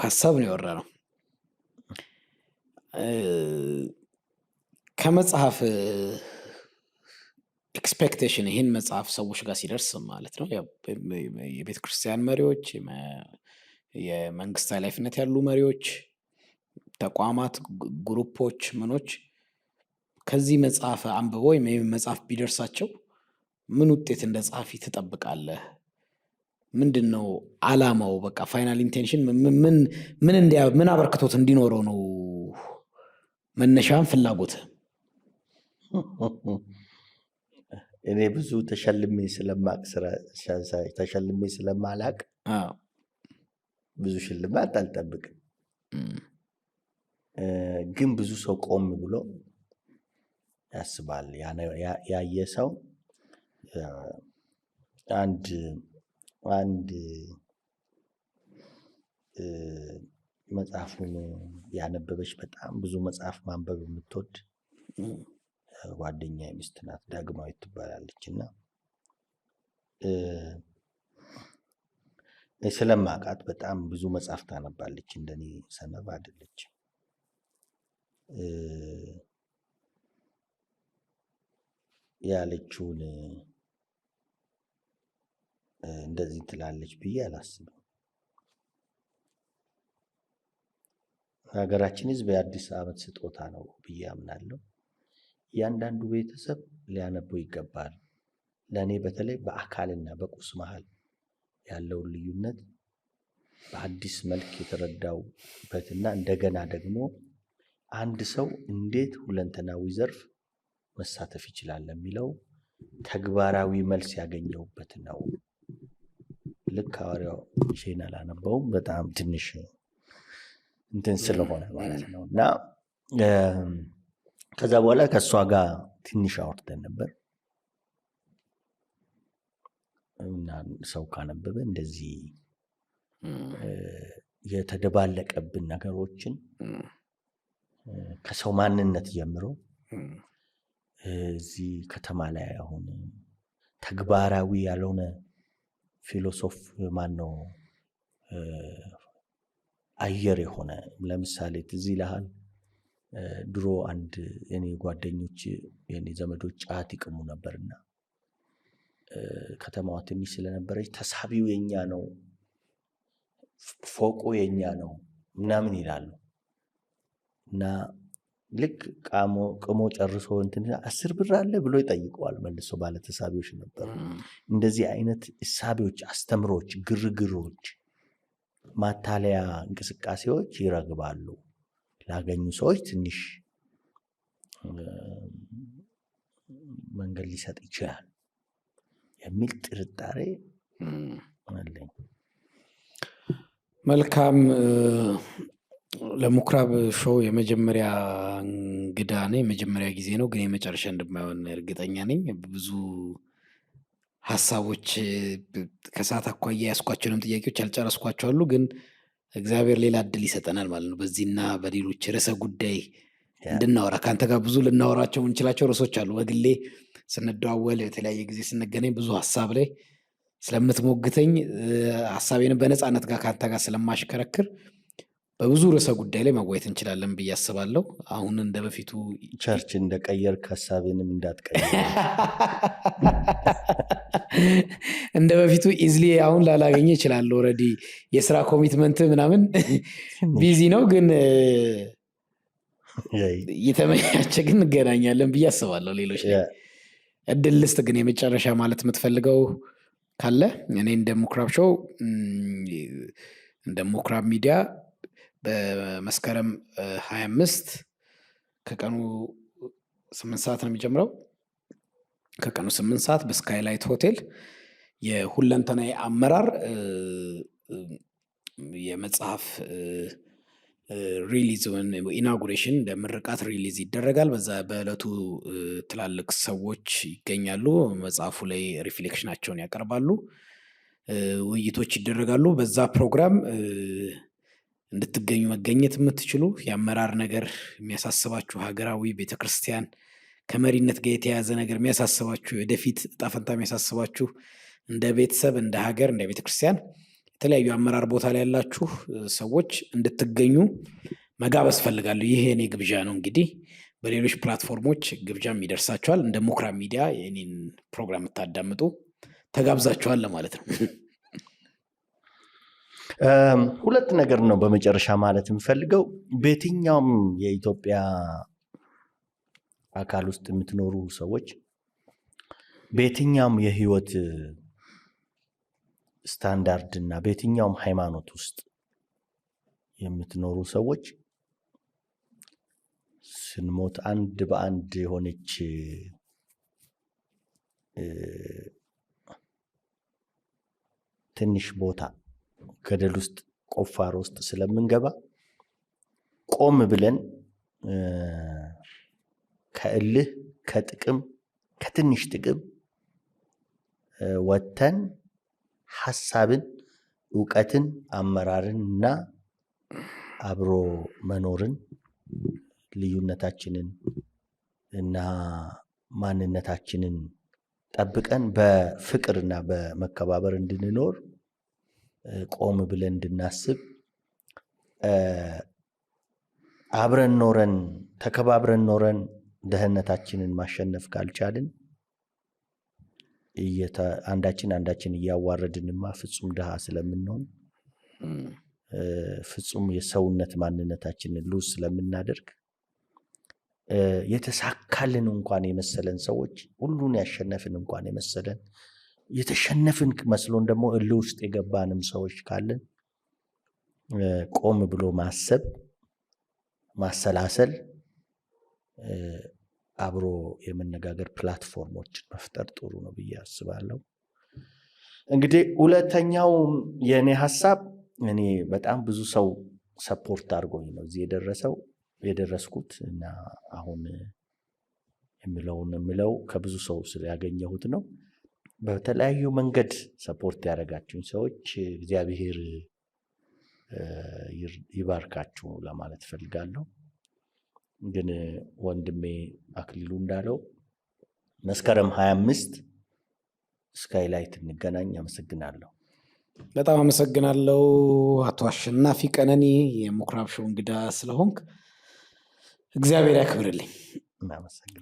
ሀሳብ ነው ያወራ ነው። ከመጽሐፍ ኤክስፔክቴሽን ይህን መጽሐፍ ሰዎች ጋር ሲደርስ ማለት ነው የቤተ ክርስቲያን መሪዎች፣ የመንግስት ኃላፊነት ያሉ መሪዎች፣ ተቋማት፣ ግሩፖች፣ ምኖች ከዚህ መጽሐፍ አንብበው ወይም መጽሐፍ ቢደርሳቸው ምን ውጤት እንደ ጸሐፊ ትጠብቃለህ? ምንድን ነው አላማው? በቃ ፋይናል ኢንቴንሽን ምን አበርክቶት እንዲኖረው ነው መነሻን ፍላጎት? እኔ ብዙ ተሸልሜ ስለማላቅ ብዙ ሽልማት አልጠብቅም። ግን ብዙ ሰው ቆም ብሎ ያስባል። ያየ ሰው አንድ አንድ መጽሐፉን ያነበበች በጣም ብዙ መጽሐፍ ማንበብ የምትወድ ጓደኛ ሚስት ናት፣ ዳግማዊት ትባላለች። እና ስለማውቃት በጣም ብዙ መጽሐፍ ታነባለች። እንደኔ ሰነፍ አይደለች። ያለችውን እንደዚህ ትላለች ብዬ አላስብም። ሀገራችን ሕዝብ የአዲስ ዓመት ስጦታ ነው ብዬ አምናለሁ። እያንዳንዱ ቤተሰብ ሊያነበው ይገባል። ለእኔ በተለይ በአካልና በቁስ መሀል ያለውን ልዩነት በአዲስ መልክ የተረዳውበትና እንደገና ደግሞ አንድ ሰው እንዴት ሁለንተናዊ ዘርፍ መሳተፍ ይችላል የሚለው ተግባራዊ መልስ ያገኘውበት ነው። ልክ ሐዋርያው ሼን አላነበውም፣ በጣም ትንሽ እንትን ስለሆነ ማለት ነው። እና ከዛ በኋላ ከእሷ ጋር ትንሽ አውርተን ነበር እና ሰው ካነበበ እንደዚህ የተደባለቀብን ነገሮችን ከሰው ማንነት ጀምሮ እዚህ ከተማ ላይ አሁን ተግባራዊ ያልሆነ ፊሎሶፍ ማነው አየር የሆነ ለምሳሌ ትዝ ይልሃል፣ ድሮ አንድ የኔ ጓደኞች የኔ ዘመዶች ጫት ይቅሙ ነበርና ከተማዋ ትንሽ ስለነበረች ተሳቢው የኛ ነው፣ ፎቁ የኛ ነው ምናምን ይላሉ። እና ልክ ቅሞ ጨርሶ እንትን 10 ብር አለ ብሎ ይጠይቀዋል መልሶ። ባለተሳቢዎች ነበሩ። እንደዚህ አይነት እሳቤዎች፣ አስተምሮች፣ ግርግሮች፣ ማታለያ እንቅስቃሴዎች ይረግባሉ። ላገኙ ሰዎች ትንሽ መንገድ ሊሰጥ ይችላል የሚል ጥርጣሬ አለኝ። መልካም። ለምኩራብ ሾው የመጀመሪያ እንግዳ ነኝ። የመጀመሪያ ጊዜ ነው፣ ግን የመጨረሻ እንደማይሆን እርግጠኛ ነኝ። ብዙ ሀሳቦች ከሰዓት አኳያ ያስኳቸውንም ጥያቄዎች ያልጨረስኳቸው አሉ፣ ግን እግዚአብሔር ሌላ እድል ይሰጠናል ማለት ነው። በዚህና በሌሎች ርዕሰ ጉዳይ እንድናወራ ከአንተ ጋር ብዙ ልናወራቸው የምንችላቸው ርዕሶች አሉ። በግሌ ስንደዋወል የተለያየ ጊዜ ስንገናኝ ብዙ ሀሳብ ላይ ስለምትሞግተኝ ሀሳቤንም በነፃነት ጋር ከአንተ ጋር ስለማሽከረክር በብዙ ርዕሰ ጉዳይ ላይ መወያየት እንችላለን ብዬ አስባለሁ። አሁን እንደ በፊቱ ቸርች እንደቀየርክ ሀሳቤንም እንዳትቀይር እንደ በፊቱ ኢዝሊ አሁን ላላገኘ እችላለሁ። ኦልሬዲ የስራ ኮሚትመንት ምናምን ቢዚ ነው፣ ግን የተመያቸ ግን እንገናኛለን ብዬ አስባለሁ። ሌሎች ላይ እድል ልስጥ። ግን የመጨረሻ ማለት የምትፈልገው ካለ እኔ እንደ ምኩራብ ሾው እንደ ምኩራብ ሚዲያ በመስከረም 25 ከቀኑ 8 ሰዓት ነው የሚጀምረው። ከቀኑ 8 ሰዓት በስካይላይት ሆቴል የሁለንተናዊ አመራር የመጽሐፍ ሪሊዝ ኢናጉሬሽን እንደ ምርቃት ሪሊዝ ይደረጋል። በዛ በዕለቱ ትላልቅ ሰዎች ይገኛሉ። መጽሐፉ ላይ ሪፍሌክሽናቸውን ያቀርባሉ፣ ውይይቶች ይደረጋሉ። በዛ ፕሮግራም እንድትገኙ መገኘት የምትችሉ የአመራር ነገር የሚያሳስባችሁ፣ ሀገራዊ ቤተክርስቲያን ከመሪነት ጋር የተያያዘ ነገር የሚያሳስባችሁ፣ ወደፊት ዕጣ ፈንታ የሚያሳስባችሁ፣ እንደ ቤተሰብ፣ እንደ ሀገር፣ እንደ ቤተክርስቲያን የተለያዩ አመራር ቦታ ላይ ያላችሁ ሰዎች እንድትገኙ መጋበዝ ፈልጋለሁ። ይህ የኔ ግብዣ ነው። እንግዲህ በሌሎች ፕላትፎርሞች ግብዣም ይደርሳችኋል። እንደ ምኩራብ ሚዲያ የኔን ፕሮግራም የምታዳምጡ ተጋብዛችኋል ለማለት ነው። ሁለት ነገር ነው በመጨረሻ ማለት የምፈልገው። በየትኛውም የኢትዮጵያ አካል ውስጥ የምትኖሩ ሰዎች፣ በየትኛውም የህይወት ስታንዳርድ እና በየትኛውም ሃይማኖት ውስጥ የምትኖሩ ሰዎች ስንሞት አንድ በአንድ የሆነች ትንሽ ቦታ ገደል ውስጥ ቁፋሮ ውስጥ ስለምንገባ ቆም ብለን ከእልህ ከጥቅም ከትንሽ ጥቅም ወጥተን ሐሳብን፣ እውቀትን፣ አመራርን እና አብሮ መኖርን ልዩነታችንን እና ማንነታችንን ጠብቀን በፍቅርና በመከባበር እንድንኖር ቆም ብለን እንድናስብ አብረን ኖረን ተከባብረን ኖረን ድህነታችንን ማሸነፍ ካልቻልን አንዳችን እያዋረድንማ ፍጹም ድሃ ስለምንሆን ፍጹም የሰውነት ማንነታችንን ሉዝ ስለምናደርግ የተሳካልን እንኳን የመሰለን ሰዎች ሁሉን ያሸነፍን እንኳን የመሰለን የተሸነፍን መስሎን ደግሞ እልህ ውስጥ የገባንም ሰዎች ካለን ቆም ብሎ ማሰብ፣ ማሰላሰል፣ አብሮ የመነጋገር ፕላትፎርሞችን መፍጠር ጥሩ ነው ብዬ አስባለሁ። እንግዲህ ሁለተኛው የኔ ሐሳብ እኔ በጣም ብዙ ሰው ሰፖርት አድርጎኝ ነው እዚህ የደረስኩት እና አሁን የምለው ከብዙ ሰው ያገኘሁት ነው። በተለያዩ መንገድ ሰፖርት ያደረጋችሁኝ ሰዎች እግዚአብሔር ይባርካችሁ ለማለት ፈልጋለሁ። ግን ወንድሜ አክሊሉ እንዳለው መስከረም 25 ስካይላይት እንገናኝ። አመሰግናለሁ። በጣም አመሰግናለሁ አቶ አሸናፊ ቀነኒ የምኩራብ ሾው እንግዳ ስለሆንክ እግዚአብሔር ያክብርልኝ።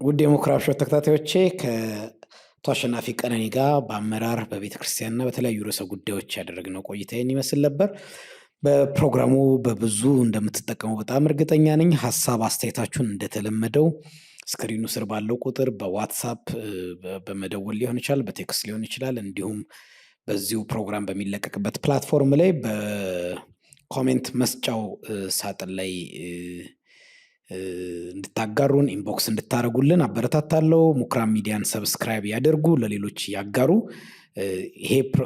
ውድ የምኩራብ ሾው ተከታታዮቼ ከአቶ አሸናፊ ቀነኒ ጋር በአመራር በቤተክርስቲያንና በተለያዩ ርዕሰ ጉዳዮች ያደረግነው ቆይታ ይመስል ነበር። በፕሮግራሙ በብዙ እንደምትጠቀሙ በጣም እርግጠኛ ነኝ። ሀሳብ አስተያየታችሁን እንደተለመደው ስክሪኑ ስር ባለው ቁጥር በዋትሳፕ በመደወል ሊሆን ይችላል፣ በቴክስት ሊሆን ይችላል። እንዲሁም በዚሁ ፕሮግራም በሚለቀቅበት ፕላትፎርም ላይ በኮሜንት መስጫው ሳጥን ላይ እንድታጋሩን ኢንቦክስ እንድታደርጉልን አበረታታለሁ። ምኩራብ ሚዲያን ሰብስክራይብ ያደርጉ፣ ለሌሎች ያጋሩ።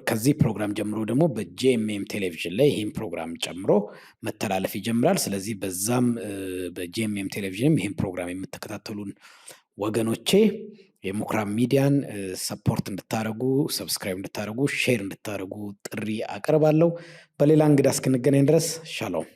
ከዚህ ፕሮግራም ጀምሮ ደግሞ በጂኤምኤም ቴሌቪዥን ላይ ይህን ፕሮግራም ጨምሮ መተላለፍ ይጀምራል። ስለዚህ በዛም በጂኤምኤም ቴሌቪዥንም ይህን ፕሮግራም የምትከታተሉን ወገኖቼ የምኩራብ ሚዲያን ሰፖርት እንድታደርጉ፣ ሰብስክራይብ እንድታደርጉ፣ ሼር እንድታደርጉ ጥሪ አቀርባለሁ። በሌላ እንግዳ እስክንገናኝ ድረስ ሻሎም።